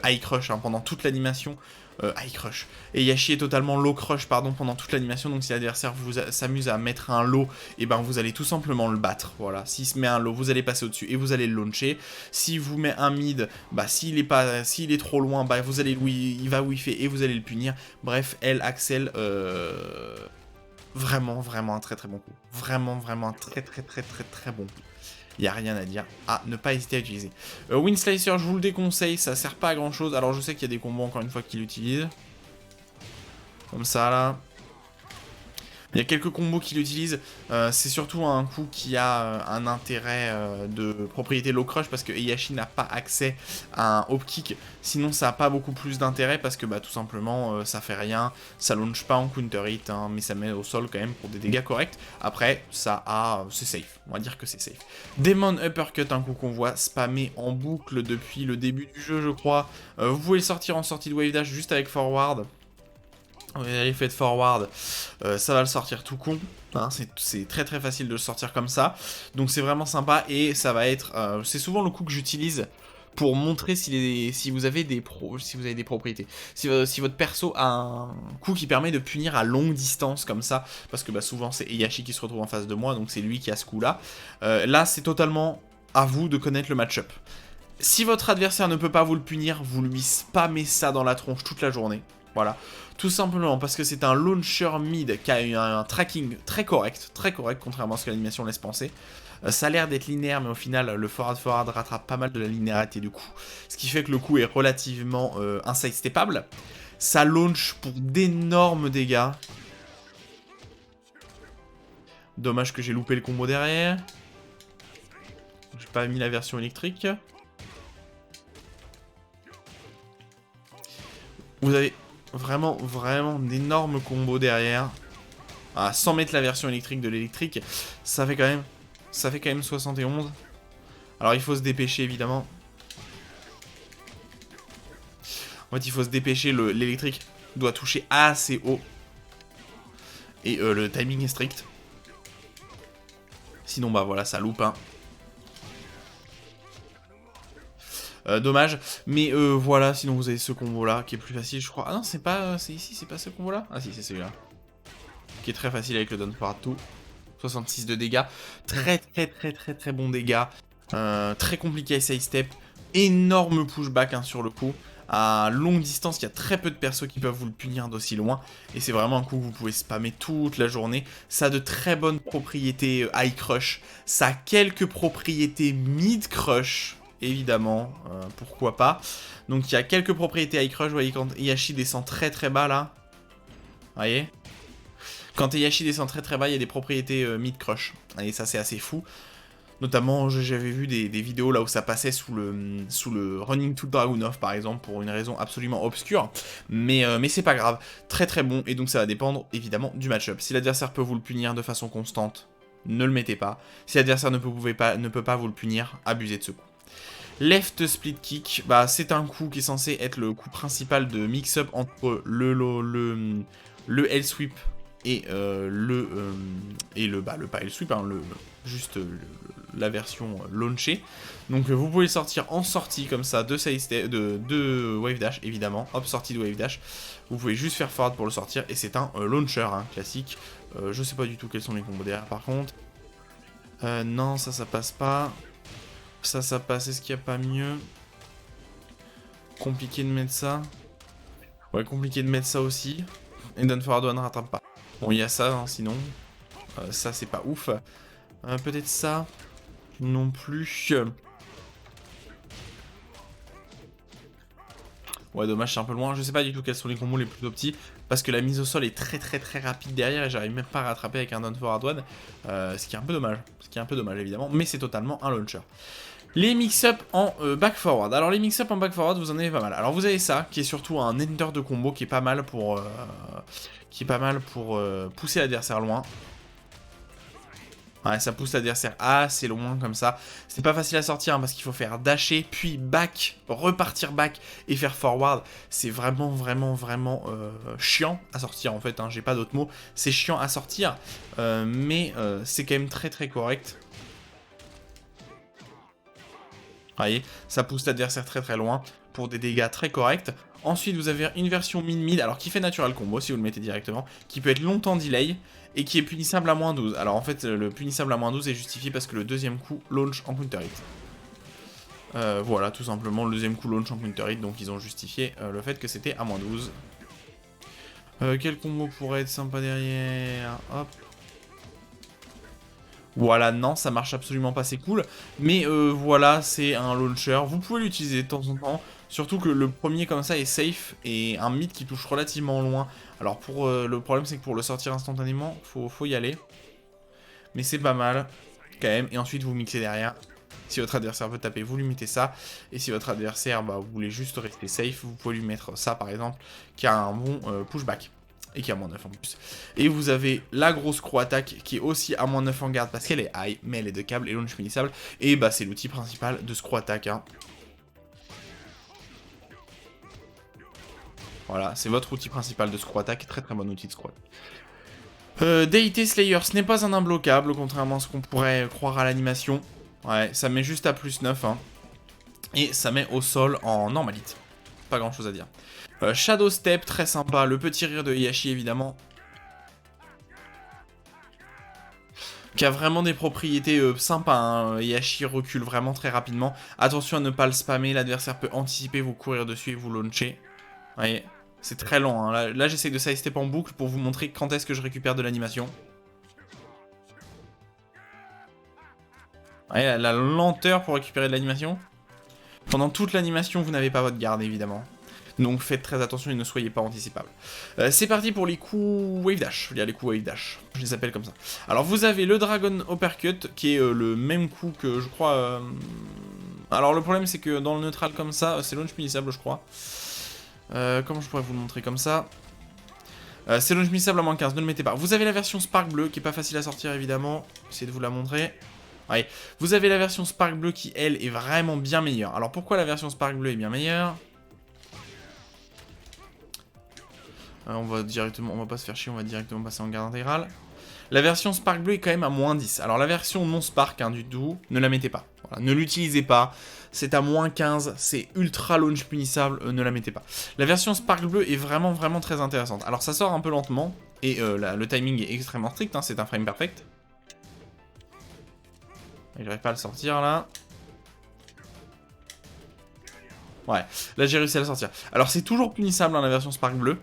high crush, hein, pendant toute l'animation. High crush. Heihachi est totalement low crush, pardon, pendant toute l'animation. Donc, si l'adversaire s'amuse à mettre un low, et vous allez tout simplement le battre. Voilà. S'il se met un low, vous allez passer au-dessus et vous allez le launcher. S'il vous met un mid, s'il est trop loin, vous allez il va whiffer et vous allez le punir. Bref, Axel, vraiment un très bon coup. Vraiment un très bon coup. Il n'y a rien à dire. Ne pas hésiter à utiliser. Windslicer, je vous le déconseille, ça sert pas à grand chose. Alors je sais qu'il y a des combos encore une fois qui l'utilisent. Comme ça là. Il y a quelques combos qui l'utilisent. C'est surtout un coup qui a un intérêt de propriété low crush parce que Heihachi n'a pas accès à un hop kick. Sinon, ça n'a pas beaucoup plus d'intérêt parce que tout simplement, ça fait rien. Ça launch pas en counter hit, hein, mais ça met au sol quand même pour des dégâts corrects. Après, c'est safe. On va dire que c'est safe. Demon Uppercut, un coup qu'on voit spammer en boucle depuis le début du jeu, je crois. Vous pouvez le sortir en sortie de wave dash juste avec forward. Vous allez faites forward, ça va le sortir tout con. Hein, c'est très très facile de le sortir comme ça. Donc c'est vraiment sympa et ça va être... c'est souvent le coup que j'utilise pour montrer si vous avez des propriétés. Si votre perso a un coup qui permet de punir à longue distance comme ça, parce que bah, souvent c'est Heihachi qui se retrouve en face de moi, donc c'est lui qui a ce coup-là. Là c'est totalement à vous de connaître le match-up. Si votre adversaire ne peut pas vous le punir, vous lui spammez ça dans la tronche toute la journée. Voilà. Tout simplement parce que c'est un launcher mid qui a eu un tracking très correct, contrairement à ce que l'animation laisse penser. Ça a l'air d'être linéaire, mais au final, le forward rattrape pas mal de la linéarité du coup. Ce qui fait que le coup est relativement inside-steppable. Ça launch pour d'énormes dégâts. Dommage que j'ai loupé le combo derrière. J'ai pas mis la version électrique. Vous avez vraiment d'énormes combos derrière. Ah, sans mettre la version électrique de l'électrique, ça fait quand même 71. Alors il faut se dépêcher évidemment. En fait il faut se dépêcher, l'électrique doit toucher assez haut. Et le timing est strict. Sinon bah voilà, ça loupe hein. Dommage, mais voilà, sinon vous avez ce combo là qui est plus facile je crois. Ah non c'est pas, c'est ici, c'est pas ce combo là. Ah si c'est celui-là. Qui est très facile avec le down partout. 66 de dégâts. Très bon dégâts. Très compliqué à side step. Énorme pushback hein, sur le coup. À longue distance, il y a très peu de persos qui peuvent vous le punir d'aussi loin. Et c'est vraiment un coup que vous pouvez spammer toute la journée. Ça a de très bonnes propriétés high crush. Ça a quelques propriétés mid crush. Évidemment, pourquoi pas. Donc il y a quelques propriétés high crush. Vous voyez quand Heihachi descend très bas là. Vous voyez ? Quand Heihachi descend très bas, il y a des propriétés mid-crush. Et ça, c'est assez fou. Notamment, j'avais vu des vidéos là où ça passait sous le Running to Dragunov, par exemple, pour une raison absolument obscure. Mais c'est pas grave. Très bon. Et donc, ça va dépendre, évidemment, du match-up. Si l'adversaire peut vous le punir de façon constante, ne le mettez pas. Si l'adversaire ne peut pas vous le punir, abusez de ce coup. Left split kick, bah, c'est un coup qui est censé être le coup principal de mix-up entre le L-sweep et le pas L-sweep, hein, juste la version launchée. Donc vous pouvez le sortir en sortie comme ça, de wave dash évidemment, hop, sortie de wave dash. Vous pouvez juste faire forward pour le sortir et c'est un launcher hein, classique. Je sais pas du tout quels sont les combos derrière par contre. Non, ça passe pas. Ça passe, est-ce qu'il n'y a pas mieux? Compliqué de mettre ça. Ouais, compliqué de mettre ça aussi. Et down forward one ne rattrape pas. Bon, il y a ça, hein, sinon. Ça, c'est pas ouf. Peut-être ça. Non plus. Ouais, dommage, c'est un peu loin. Je sais pas du tout quels sont les combos les plus petits. Parce que la mise au sol est très rapide derrière. Et j'arrive même pas à rattraper avec un down forward one. Ce qui est un peu dommage. Ce qui est un peu dommage, évidemment. Mais c'est totalement un launcher. Les mix-up en back forward. Alors les mix-up en back forward, vous en avez pas mal. Alors vous avez ça, qui est surtout un ender de combo, qui est pas mal pour, pousser l'adversaire loin. Ouais, ça pousse l'adversaire assez loin comme ça. C'est pas facile à sortir hein, parce qu'il faut faire dasher, puis back, repartir back et faire forward. C'est vraiment chiant à sortir en fait, hein, j'ai pas d'autres mots. C'est chiant à sortir, mais c'est quand même très correct. Vous voyez, ça pousse l'adversaire très loin pour des dégâts très corrects. Ensuite, vous avez une version mid-mid, alors qui fait natural combo si vous le mettez directement, qui peut être longtemps delay et qui est punissable à moins 12. Alors en fait, le punissable à moins 12 est justifié parce que le deuxième coup launch en counter hit. Voilà, tout simplement, le deuxième coup launch en counter hit, donc ils ont justifié le fait que c'était à moins 12. Quel combo pourrait être sympa derrière? Hop. Voilà, non, ça marche absolument pas, c'est cool. Mais voilà, c'est un launcher. Vous pouvez l'utiliser de temps en temps. Surtout que le premier comme ça est safe et un mid qui touche relativement loin. Alors le problème c'est que pour le sortir instantanément, faut y aller. Mais c'est pas mal, quand même. Et ensuite vous mixez derrière. Si votre adversaire veut taper, vous lui mettez ça. Et si votre adversaire, vous voulez juste rester safe, vous pouvez lui mettre ça par exemple, qui a un bon pushback. Et qui a moins 9 en plus. Et vous avez la grosse croix attaque qui est aussi à moins 9 en garde parce qu'elle est high, mais elle est de câble et launch finissable. Et bah c'est l'outil principal de ce croix attaque. Hein. Voilà, c'est votre outil principal de screw attack, très très bon outil de screw attack. Deity Slayer, ce n'est pas un imbloquable, contrairement à ce qu'on pourrait croire à l'animation. Ouais, ça met juste à +9, hein. Et ça met au sol en normalite. Pas grand chose à dire. Shadow Step, très sympa. Le petit rire de Heihachi, évidemment. Qui a vraiment des propriétés sympas, hein. Heihachi recule vraiment très rapidement. Attention à ne pas le spammer, l'adversaire peut anticiper, vous courir dessus et vous launcher. Vous voyez, c'est très lent, hein. Là j'essaie de side step en boucle pour vous montrer quand est-ce que je récupère de l'animation. Vous voyez, la lenteur pour récupérer de l'animation. Pendant toute l'animation, vous n'avez pas votre garde, évidemment. Donc faites très attention et ne soyez pas anticipable. C'est parti pour les coups Wave Dash. Il y a les coups Wave Dash, je les appelle comme ça. Alors vous avez le Dragon Uppercut, qui est le même coup que je crois... Alors le problème c'est que dans le neutral comme ça, c'est launch punissable je crois. Comment je pourrais vous le montrer comme ça? C'est launch punissable à -15, ne le mettez pas. Vous avez la version Spark Bleu, qui est pas facile à sortir évidemment. Essayez de vous la montrer. Ouais. Vous avez la version Spark Bleu qui, elle, est vraiment bien meilleure. Alors pourquoi la version Spark Bleu est bien meilleure? On va pas se faire chier, on va directement passer en garde intégrale. La version Spark Bleu est quand même à -10. Alors la version non Spark, hein, du tout, ne la mettez pas. Voilà, ne l'utilisez pas. C'est à -15, c'est ultra launch punissable, ne la mettez pas. La version Spark Bleu est vraiment très intéressante. Alors ça sort un peu lentement, et le timing est extrêmement strict, hein, c'est un frame perfect. J'arrive pas à le sortir là. Ouais, là j'ai réussi à le sortir. Alors c'est toujours punissable, hein, la version Spark Bleu.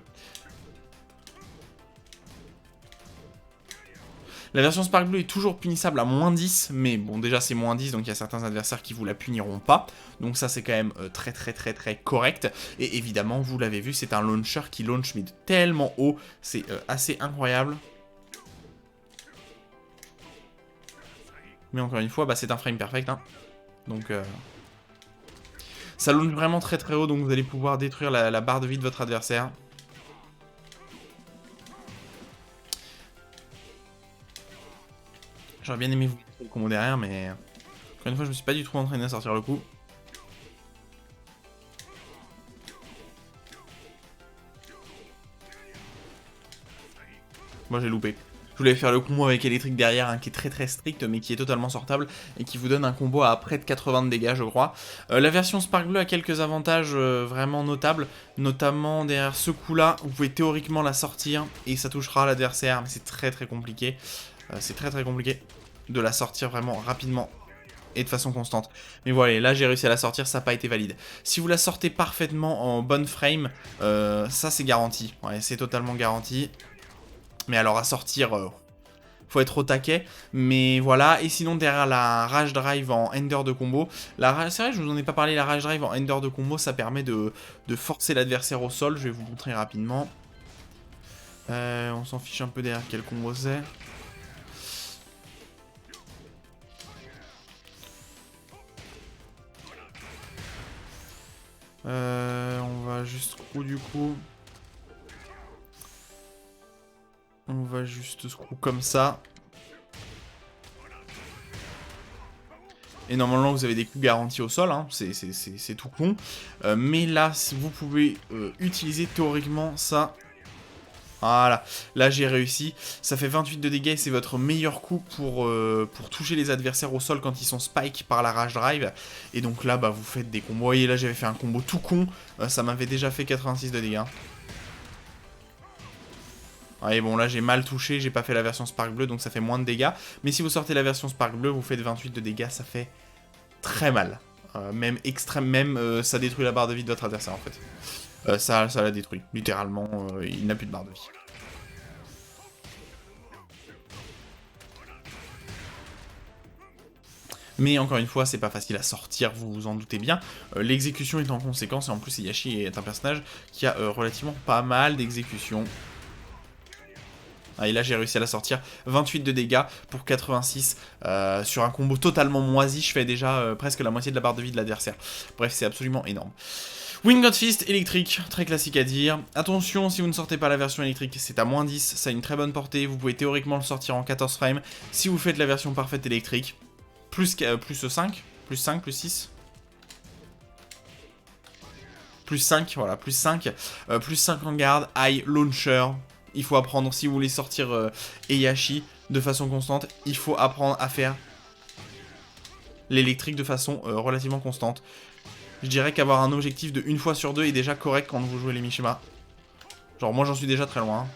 La version Spark Bleu est toujours punissable à -10, mais bon déjà c'est -10, donc il y a certains adversaires qui vous la puniront pas. Donc ça c'est quand même très correct. Et évidemment, vous l'avez vu, c'est un launcher qui launch mais de tellement haut, c'est assez incroyable. Mais encore une fois, bah, c'est un frame perfect, hein. Donc ça launch vraiment très haut, donc vous allez pouvoir détruire la barre de vie de votre adversaire. J'aurais bien aimé vous montrer le combo derrière, mais encore une fois, je me suis pas du tout entraîné à sortir le coup. Moi, j'ai loupé. Je voulais faire le combo avec électrique derrière, hein, qui est très strict, mais qui est totalement sortable, et qui vous donne un combo à près de 80 de dégâts, je crois. La version Spark Bleu a quelques avantages vraiment notables, notamment derrière ce coup-là, vous pouvez théoriquement la sortir, et ça touchera l'adversaire, mais c'est très compliqué. C'est très compliqué de la sortir vraiment rapidement et de façon constante. Mais voilà, là j'ai réussi à la sortir, ça n'a pas été valide. Si vous la sortez parfaitement en bonne frame, ça c'est garanti. Ouais, c'est totalement garanti. Mais alors à sortir, faut être au taquet. Mais voilà, et sinon derrière la Rage Drive en Ender de combo, c'est vrai, je vous en ai pas parlé, la Rage Drive en Ender de combo, ça permet de forcer l'adversaire au sol. Je vais vous montrer rapidement. On s'en fiche un peu derrière quel combo c'est. On va juste screw du coup. On va juste screw comme ça. Et normalement vous avez des coups garantis au sol, hein. C'est tout con. Mais là, vous pouvez utiliser théoriquement ça. Voilà, là j'ai réussi. Ça fait 28 de dégâts et c'est votre meilleur coup pour toucher les adversaires au sol quand ils sont spike par la Rage Drive. Et donc là, bah, vous faites des combos. Vous voyez, là j'avais fait un combo tout con. Ça m'avait déjà fait 86 de dégâts. Ouais, bon là j'ai mal touché, j'ai pas fait la version Spark Bleu, donc ça fait moins de dégâts. Mais si vous sortez la version Spark Bleu, vous faites 28 de dégâts, ça fait très mal. Même extrême, ça détruit la barre de vie de votre adversaire en fait. Ça l'a détruit, littéralement, il n'a plus de barre de vie. Mais encore une fois, c'est pas facile à sortir, vous vous en doutez bien. L'exécution est en conséquence, et en plus Heihachi est un personnage qui a relativement pas mal d'exécution. Ah, et là j'ai réussi à la sortir, 28 de dégâts pour 86, sur un combo totalement moisi, je fais déjà presque la moitié de la barre de vie de l'adversaire. Bref, c'est absolument énorme. Wing God Fist électrique, très classique à dire. Attention, si vous ne sortez pas la version électrique, c'est à -10, ça a une très bonne portée, vous pouvez théoriquement le sortir en 14 frames. Si vous faites la version parfaite électrique, plus 5, plus 6. Plus 5, voilà, plus 5. Plus 5 en garde, high, launcher. Il faut apprendre, si vous voulez sortir Heihachi de façon constante, il faut apprendre à faire l'électrique de façon relativement constante. Je dirais qu'avoir un objectif de 1 fois sur 2 est déjà correct quand vous jouez les Mishima. Genre moi j'en suis déjà très loin.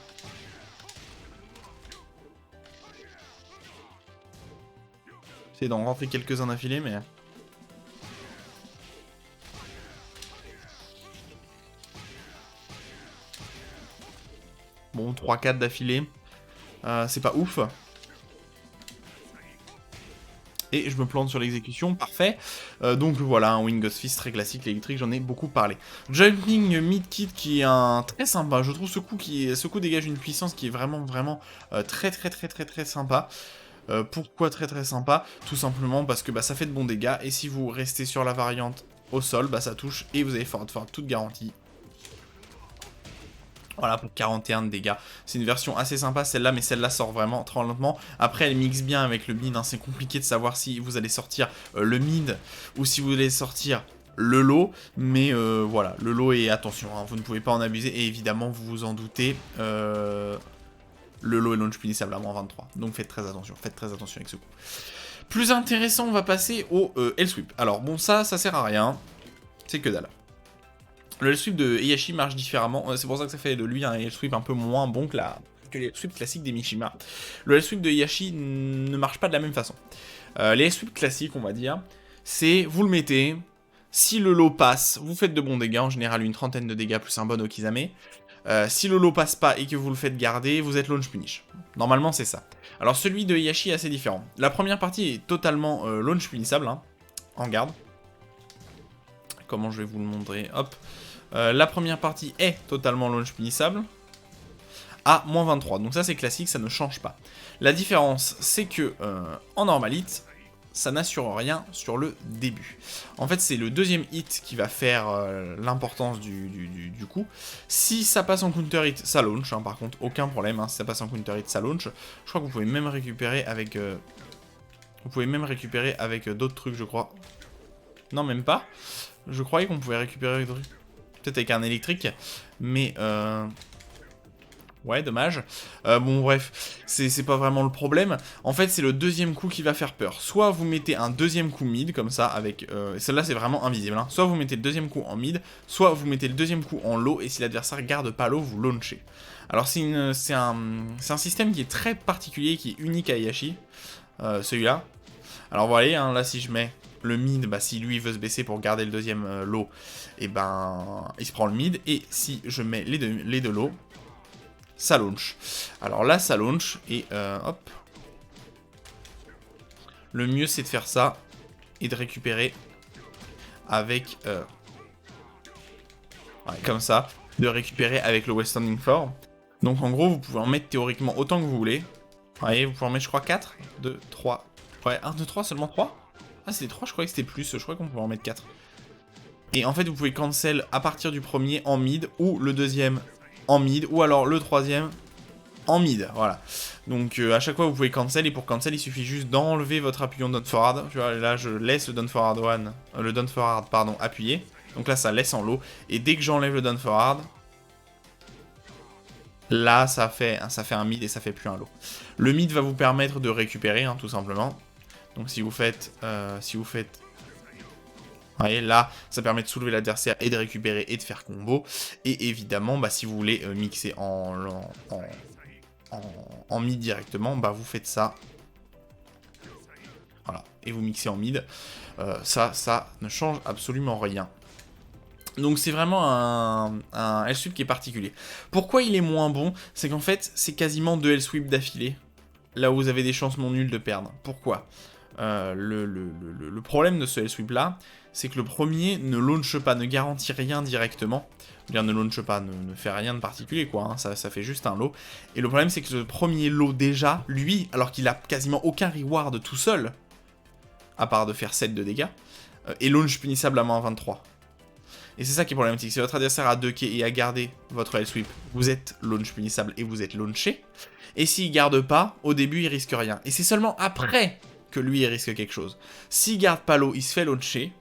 J'essaie d'en rentrer quelques-uns d'affilée mais... Bon, 3-4 d'affilée. C'est pas ouf. Et je me plante sur l'exécution, parfait. Donc voilà, un Wing Ghost Fist très classique, l'électrique, j'en ai beaucoup parlé. Jumping Mid Kit qui est un très sympa, je trouve ce coup dégage une puissance qui est vraiment très sympa. Pourquoi très sympa? Tout simplement parce que bah, ça fait de bons dégâts, et si vous restez sur la variante au sol, bah ça touche, et vous avez forward toute garantie. Voilà, pour 41 de dégâts. C'est une version assez sympa, celle-là, mais celle-là sort vraiment très lentement. Après, elle mixe bien avec le mid, hein. C'est compliqué de savoir si vous allez sortir le mid ou si vous allez sortir le low. Mais voilà, le low, et attention, hein, vous ne pouvez pas en abuser. Et évidemment, vous vous en doutez, le low est launch punissable à moins 23. Donc faites très attention avec ce coup. Plus intéressant, on va passer au L-Sweep. Alors bon, ça sert à rien. C'est que dalle. Le L-Sweep de Heihachi marche différemment, c'est pour ça que ça fait de lui un L-Sweep un peu moins bon que les L-Sweep classiques des Mishima. Le L-Sweep de Heihachi ne marche pas de la même façon. Les L-Sweep classiques, on va dire, c'est vous le mettez, si le lot passe, vous faites de bons dégâts, en général une trentaine de dégâts plus un bon Okizame. Si le lot passe pas et que vous le faites garder, vous êtes launch punish. Normalement c'est ça. Alors celui de Heihachi est assez différent. La première partie est totalement launch punissable, hein, en garde. Comment je vais vous le montrer? Hop. La première partie est totalement launch punissable à moins 23. Donc ça c'est classique, ça ne change pas. La différence c'est que en normalite, ça n'assure rien sur le début. En fait c'est le deuxième hit qui va faire l'importance du coup. Si ça passe en counter hit, ça launch, hein, par contre aucun problème, hein, si ça passe en counter hit, ça launch. Je crois que vous pouvez même récupérer avec... d'autres trucs, je crois. Non, même pas. Je croyais qu'on pouvait récupérer avec d'autres trucs. Peut-être avec un électrique, mais ouais, dommage. Bon, bref, c'est pas vraiment le problème. En fait, c'est le deuxième coup qui va faire peur. Soit vous mettez un deuxième coup mid, comme ça, avec... celle-là, c'est vraiment invisible. Hein. Soit vous mettez le deuxième coup en mid, soit vous mettez le deuxième coup en low, et si l'adversaire garde pas low, vous launchez. Alors, c'est un système qui est très particulier, qui est unique à Heihachi, celui-là. Alors, voilà, hein, là, si je mets... le mid, bah, si lui veut se baisser pour garder le deuxième lot, et ben il se prend le mid. Et si je mets les deux lots, ça launch. Alors là, ça launch, et hop. Le mieux, c'est de faire ça, et de récupérer avec... ouais, comme ça, de récupérer avec le Western Fort. Donc en gros, vous pouvez en mettre théoriquement autant que vous voulez. Vous voyez, vous pouvez en mettre, je crois, 4, 2, 3. Ouais, 1, 2, 3, seulement 3. Ah, c'était 3, je croyais que c'était plus, je crois qu'on pouvait en mettre 4. Et en fait, vous pouvez cancel à partir du premier en mid, ou le deuxième en mid, ou alors le troisième en mid, voilà. Donc à chaque fois, vous pouvez cancel, et pour cancel, il suffit juste d'enlever votre appuyant down forward. Tu vois, là, je laisse le down forward appuyé. Donc là, ça laisse en low, et dès que j'enlève le down forward, là, ça fait un mid, et ça fait plus un low. Le mid va vous permettre de récupérer, hein, tout simplement. Donc si vous faites... vous voyez, là, ça permet de soulever l'adversaire et de récupérer et de faire combo. Et évidemment, bah, si vous voulez mixer en mid directement, bah, vous faites ça. Voilà, et vous mixez en mid. Ça ne change absolument rien. Donc c'est vraiment un L-Sweep qui est particulier. Pourquoi il est moins bon? C'est qu'en fait, c'est quasiment 2 L-Sweep d'affilée. Là où vous avez des chances non nulles de perdre. Pourquoi? Le problème de ce L-Sweep là, c'est que le premier ne launch pas, ne garantit rien directement. Bien, ne launch pas, ne fait rien de particulier, quoi, hein, ça fait juste un lot. Et le problème, c'est que ce premier lot, déjà, lui, alors qu'il a quasiment aucun reward tout seul, à part de faire 7 de dégâts, est launch punissable à moins 23. Et c'est ça qui est problématique. Si votre adversaire a 2 quais et a gardé votre L-Sweep, vous êtes launch punissable et vous êtes launché. Et s'il garde pas, au début, il risque rien. Et c'est seulement après que lui, il risque quelque chose. S'il garde pas l'eau, il se fait launcher.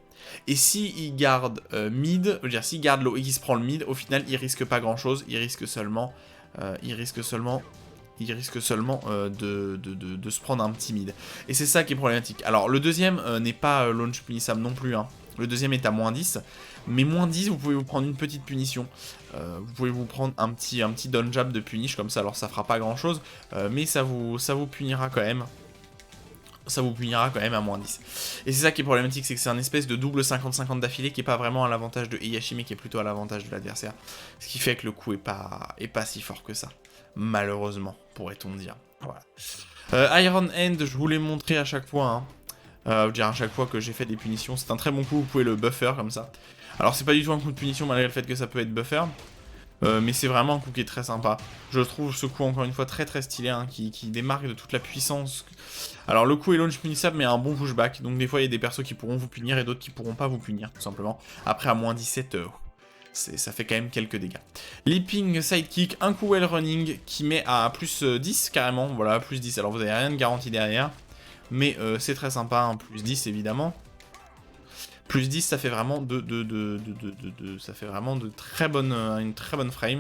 Et s'il garde mid, je veux dire, s'il garde low et qu'il se prend le mid, au final, il risque pas grand-chose. Il risque seulement de se prendre un petit mid. Et c'est ça qui est problématique. Alors, le deuxième n'est pas launch punissable non plus, hein. Le deuxième est à moins 10. Mais moins 10, vous pouvez vous prendre une petite punition. Vous pouvez vous prendre un petit down jab de punish comme ça. Alors, ça fera pas grand-chose. Mais ça vous punira quand même. Ça vous punira quand même à moins 10. Et c'est ça qui est problématique, c'est que c'est un espèce de double 50-50 d'affilée qui est pas vraiment à l'avantage de Heihachi, mais qui est plutôt à l'avantage de l'adversaire. Ce qui fait que le coup est pas si fort que ça. Malheureusement, pourrait-on dire. Voilà. Iron Hand, je vous l'ai montré à chaque fois, hein. Je veux dire, à chaque fois que j'ai fait des punitions, c'est un très bon coup, vous pouvez le buffer comme ça. Alors c'est pas du tout un coup de punition malgré le fait que ça peut être buffer. Mais c'est vraiment un coup qui est très sympa. Je trouve ce coup encore une fois très stylé, hein, qui démarque de toute la puissance. Alors le coup est launch punissable mais un bon pushback. Donc des fois il y a des persos qui pourront vous punir et d'autres qui pourront pas vous punir tout simplement. Après à moins 17, ça fait quand même quelques dégâts. Leaping sidekick, un coup well running qui met à plus 10 carrément. Voilà, plus 10. Alors vous avez rien de garanti derrière. Mais c'est très sympa, hein, plus 10 évidemment. Plus 10, ça fait vraiment ça fait vraiment une très bonne frame.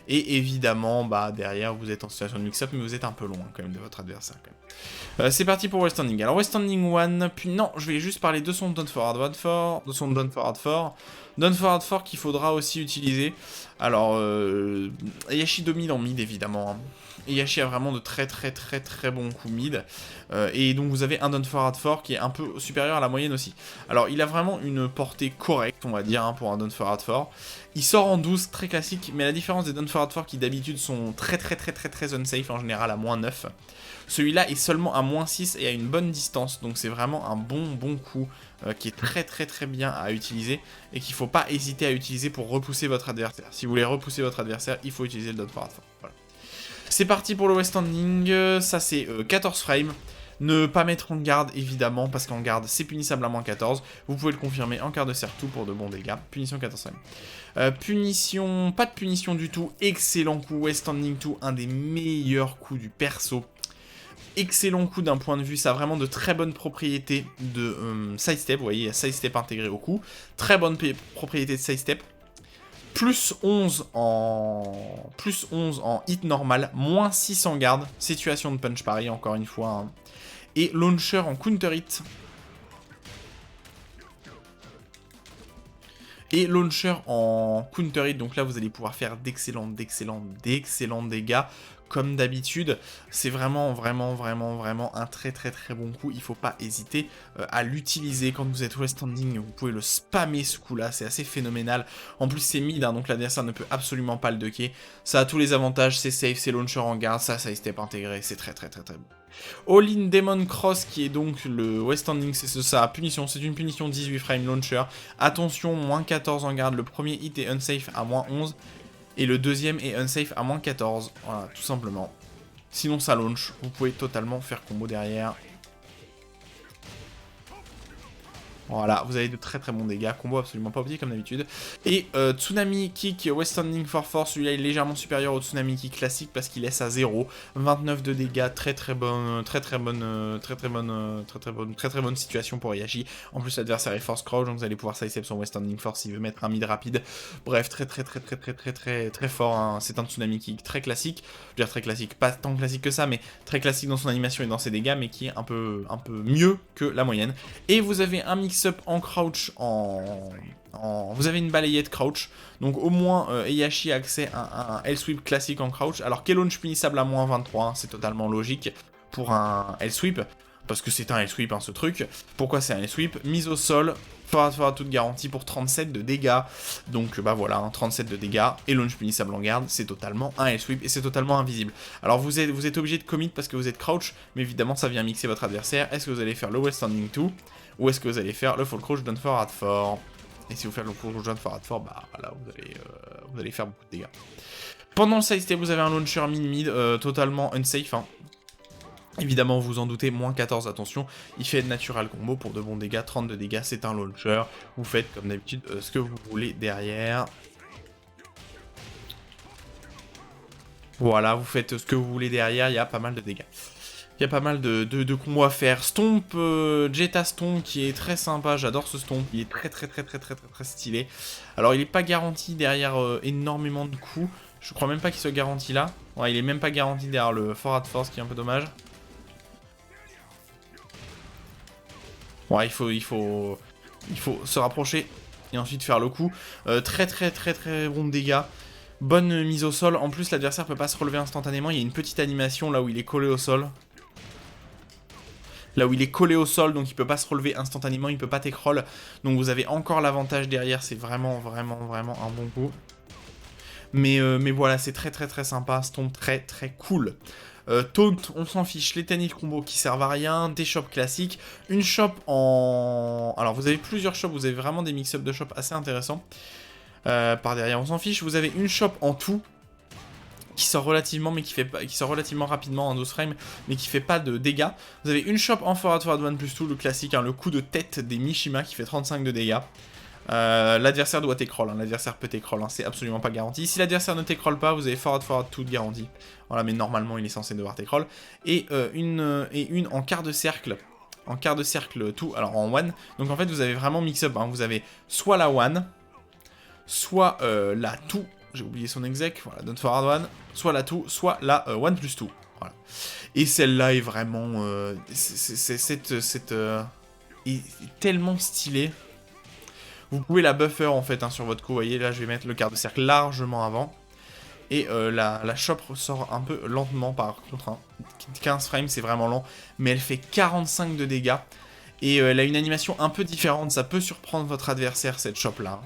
Et évidemment, bah derrière, vous êtes en situation de mix-up, mais vous êtes un peu loin quand même de votre adversaire. C'est parti pour West Standing. Alors West Standing 1, puis non, je vais juste parler de son Down Forward 4, de son Down Forward 4. Down Forward 4 qu'il faudra aussi utiliser. Alors, Heihachi domine en mid évidemment, hein. Heihachi a vraiment de très bons coups mid. Et donc vous avez un Down Forward 4 qui est un peu supérieur à la moyenne aussi. Alors il a vraiment une portée correcte, on va dire, hein, pour un Down Forward 4. Il sort en 12, très classique, mais la différence des Down Forward 4 qui d'habitude sont très unsafe en général à moins 9. Celui-là est seulement à moins 6 et à une bonne distance, donc c'est vraiment un bon coup qui est très bien à utiliser et qu'il ne faut pas hésiter à utiliser pour repousser votre adversaire. Si vous voulez repousser votre adversaire, il faut utiliser le Down Forward 4. Voilà. C'est parti pour le West Standing, ça c'est 14 frames. Ne pas mettre en garde évidemment, parce qu'en garde c'est punissable à moins 14. Vous pouvez le confirmer en quart de cercle tout pour de bons dégâts. Punition 14 frames. Punition, pas de punition du tout. Excellent coup, West Standing 2, un des meilleurs coups du perso. Excellent coup d'un point de vue, ça a vraiment de très bonnes propriétés de sidestep. Vous voyez, il y a sidestep intégré au coup. Très bonne propriété de sidestep. Plus 11 en hit normal, moins 6 en garde, situation de punch pareil encore une fois, hein. Et launcher en counter hit. Et launcher en counter hit, donc là vous allez pouvoir faire d'excellents dégâts. Comme d'habitude, c'est vraiment un très bon coup. Il faut pas hésiter à l'utiliser quand vous êtes West Standing. Vous pouvez le spammer ce coup-là, c'est assez phénoménal. En plus c'est mid, hein, donc l'adversaire ne peut absolument pas le ducker. Ça a tous les avantages, c'est safe, c'est launcher en garde, ça step intégré, c'est très bon. All-in Demon Cross qui est donc le West Standing, c'est ça, punition, c'est une punition 18 frame launcher. Attention, moins 14 en garde, le premier hit est unsafe à moins 11. Et le deuxième est unsafe à moins 14. Voilà, tout simplement. Sinon ça launch. Vous pouvez totalement faire combo derrière. Voilà, vous avez de très bons dégâts, combo absolument pas oublié comme d'habitude. Et Tsunami Kick West Standing for Force, celui-là est légèrement supérieur au Tsunami Kick classique parce qu'il laisse à 0. 29 de dégâts, très bonne situation pour Heihachi. En plus l'adversaire est Force Crouch, donc vous allez pouvoir sidestep son West Standing Force s'il veut mettre un mid rapide. Bref, très fort, hein. C'est un Tsunami Kick très classique. Je veux dire très classique, pas tant classique que ça, mais très classique dans son animation et dans ses dégâts, mais qui est un peu mieux que la moyenne. Et vous avez un mix en crouch, vous avez une balayette crouch, donc au moins Heihachi a accès à un L-sweep classique en crouch, alors qu'est launch punissable à moins 23, hein, c'est totalement logique pour un L-sweep, parce que c'est un L-sweep, hein, ce truc. Pourquoi c'est un L-sweep? Mise au sol, fera toute garantie pour 37 de dégâts, donc bah voilà, hein, 37 de dégâts, et launch punissable en garde, c'est totalement un L-sweep, et c'est totalement invisible. Alors vous êtes obligé de commit parce que vous êtes crouch, mais évidemment ça vient mixer votre adversaire. Est-ce que vous allez faire le West Standing 2 ou est-ce que vous allez faire le full crouch down forward 4? Et si vous faites le full crouch down forward 4, bah là vous allez faire beaucoup de dégâts. Pendant le sidestep, vous avez un launcher mid totalement unsafe, hein. Évidemment, vous en doutez, moins 14, attention, il fait natural combo pour de bons dégâts, 32 dégâts, c'est un launcher. Vous faites comme d'habitude ce que vous voulez derrière. Voilà, vous faites ce que vous voulez derrière, il y a pas mal de dégâts. Il y a pas mal de combos à faire. Stomp, Jetta Stomp qui est très sympa, j'adore ce Stomp, il est très stylé. Alors il est pas garanti derrière énormément de coups, je crois même pas qu'il soit garanti là. Ouais, il est même pas garanti derrière le Forward Force qui est un peu dommage. Ouais, il faut se rapprocher et ensuite faire le coup. Très bon dégâts. Bonne mise au sol, en plus l'adversaire peut pas se relever instantanément, il y a une petite animation là où il est collé au sol. Là où il est collé au sol, donc il peut pas se relever instantanément, il peut pas t'écroll. Donc vous avez encore l'avantage derrière, c'est vraiment un bon coup. Mais voilà, c'est très sympa, Stomp très cool. Taunt, on s'en fiche, les Tanith combo qui servent à rien, des shops classiques, une shop en... Alors vous avez plusieurs shops, vous avez vraiment des mix-up de shops assez intéressants. Par derrière, on s'en fiche, vous avez une shop en tout, qui sort relativement, mais qui sort relativement rapidement en 12 frames, mais qui fait pas de dégâts. Vous avez une shop en Forward 1+2, le classique, hein, le coup de tête des Mishima qui fait 35 de dégâts. L'adversaire doit t'écroll, hein, l'adversaire peut t'écroll, hein, c'est absolument pas garanti. Si l'adversaire ne t'écroll pas, vous avez Forward 2 de garantie. Voilà, mais normalement il est censé devoir t'écroll. Et une en quart de cercle. En quart de cercle tout, alors en one. Donc en fait vous avez vraiment mix-up, hein, vous avez soit la one, soit la tout. J'ai oublié son exec, voilà, Don't Forward 1, soit la 2, soit la 1+2, voilà. Et celle-là est vraiment... est tellement stylée. Vous pouvez la buffer en fait hein, sur votre coup, vous voyez, là je vais mettre le quart de cercle largement avant. Et la shop ressort un peu lentement par contre, hein. 15 frames c'est vraiment lent, mais elle fait 45 de dégâts. Et elle a une animation un peu différente, ça peut surprendre votre adversaire cette shop là.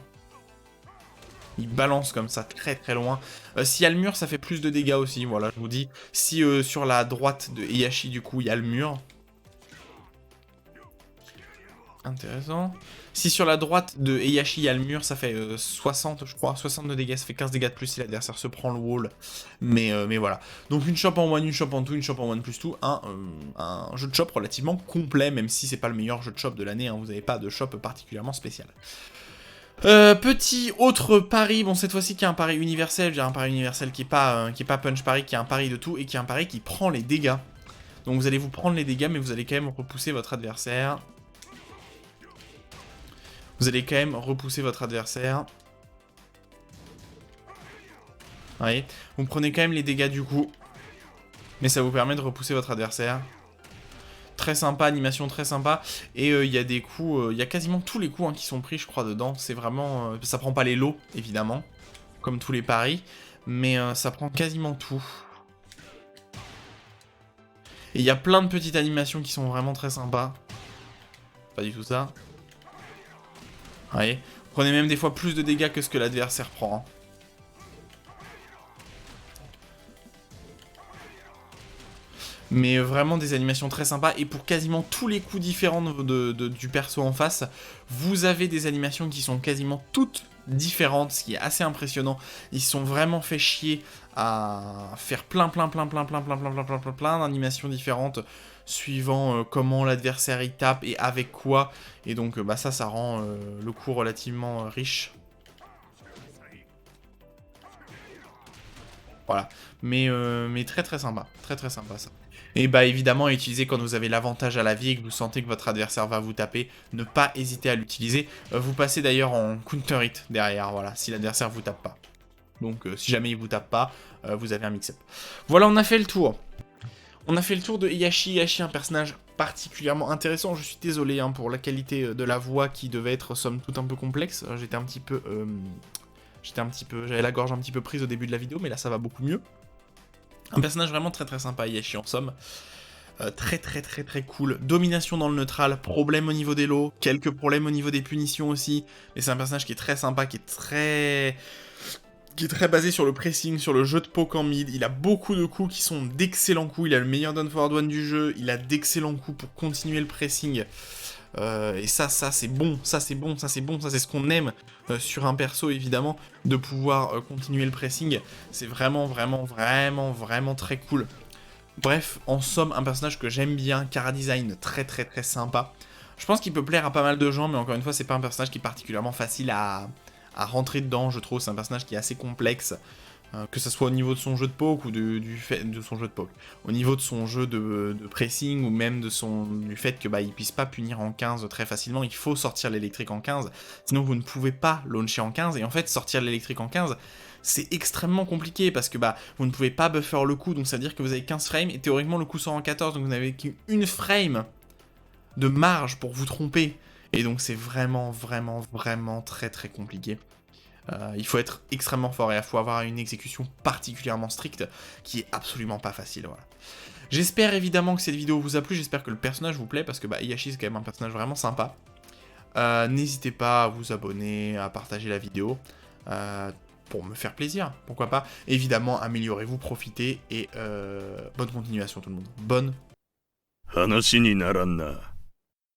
Il balance comme ça très loin. S'il y a le mur, ça fait plus de dégâts aussi, voilà, je vous dis. Si sur la droite de Heihachi, du coup, il y a le mur. Intéressant. Si sur la droite de Heihachi, il y a le mur, ça fait 60, je crois, 60 de dégâts. Ça fait 15 dégâts de plus si l'adversaire se prend le wall. Mais voilà. Donc une shop en one, une shop en 2, une shop en 1+2. Un jeu de shop relativement complet, même si c'est pas le meilleur jeu de shop de l'année. Hein, vous n'avez pas de shop particulièrement spécial. Petit autre pari, bon cette fois-ci qui est un pari universel, j'ai un pari universel qui est pas punch pari, qui est un pari de tout et qui est un pari qui prend les dégâts. Donc vous allez vous prendre les dégâts mais vous allez quand même repousser votre adversaire. Vous allez quand même repousser votre adversaire. Vous voyez, vous prenez quand même les dégâts du coup. Mais ça vous permet de repousser votre adversaire. Très sympa, animation très sympa. Et il y a des coups, il y a quasiment tous les coups hein, qui sont pris, je crois, dedans. C'est vraiment... ça prend pas les lots, évidemment, comme tous les paris. Mais ça prend quasiment tout. Et il y a plein de petites animations qui sont vraiment très sympas. Pas du tout ça. Vous voyez, vous prenez même des fois plus de dégâts que ce que l'adversaire prend. Hein. Mais vraiment des animations très sympas, et pour quasiment tous les coups différents du perso en face, vous avez des animations qui sont quasiment toutes différentes, ce qui est assez impressionnant. Ils se sont vraiment fait chier à faire plein d'animations différentes, suivant comment l'adversaire y tape et avec quoi, et donc bah ça rend le coup relativement riche. Voilà, mais très sympa, très sympa ça. Et bah évidemment, à utiliser quand vous avez l'avantage à la vie et que vous sentez que votre adversaire va vous taper, ne pas hésiter à l'utiliser. Vous passez d'ailleurs en counter hit derrière, voilà, si l'adversaire vous tape pas. Donc si jamais il vous tape pas, vous avez un mix-up. Voilà, on a fait le tour. On a fait le tour de Heihachi. Heihachi, un personnage particulièrement intéressant. Je suis désolé hein, pour la qualité de la voix qui devait être somme toute un peu complexe. J'étais un petit peu... j'avais la gorge un petit peu prise au début de la vidéo, mais là ça va beaucoup mieux. Un personnage vraiment très sympa, Heihachi en somme. Très cool. Domination dans le neutral, problème au niveau des lots, quelques problèmes au niveau des punitions aussi. Mais c'est un personnage qui est très sympa, qui est très basé sur le pressing, sur le jeu de poke en mid. Il a beaucoup de coups qui sont d'excellents coups. Il a le meilleur down forward one du jeu. Il a d'excellents coups pour continuer le pressing. Et ça c'est bon, ça c'est ce qu'on aime sur un perso évidemment, de pouvoir continuer le pressing, c'est vraiment très cool. Bref, en somme, un personnage que j'aime bien, cara design très sympa. Je pense qu'il peut plaire à pas mal de gens, mais encore une fois, c'est pas un personnage qui est particulièrement facile à rentrer dedans, je trouve. C'est un personnage qui est assez complexe. Que ça soit au niveau de son jeu de poke ou du fait de son jeu de poke, au niveau de son jeu de pressing ou même du fait que il puisse pas punir en 15 très facilement, il faut sortir l'électrique en 15, sinon vous ne pouvez pas launcher en 15, et en fait sortir l'électrique en 15, c'est extrêmement compliqué parce que vous ne pouvez pas buffer le coup, donc ça veut dire que vous avez 15 frames, et théoriquement le coup sort en 14, donc vous n'avez qu'une frame de marge pour vous tromper, et donc c'est vraiment très très compliqué. Il faut être extrêmement fort et il faut avoir une exécution particulièrement stricte qui est absolument pas facile, voilà. J'espère évidemment que cette vidéo vous a plu, j'espère que le personnage vous plaît, parce que Ieyashi c'est quand même un personnage vraiment sympa. N'hésitez pas à vous abonner, à partager la vidéo, pour me faire plaisir, pourquoi pas. Évidemment, améliorez-vous, profitez, et bonne continuation tout le monde. Bonne... 話にならんな。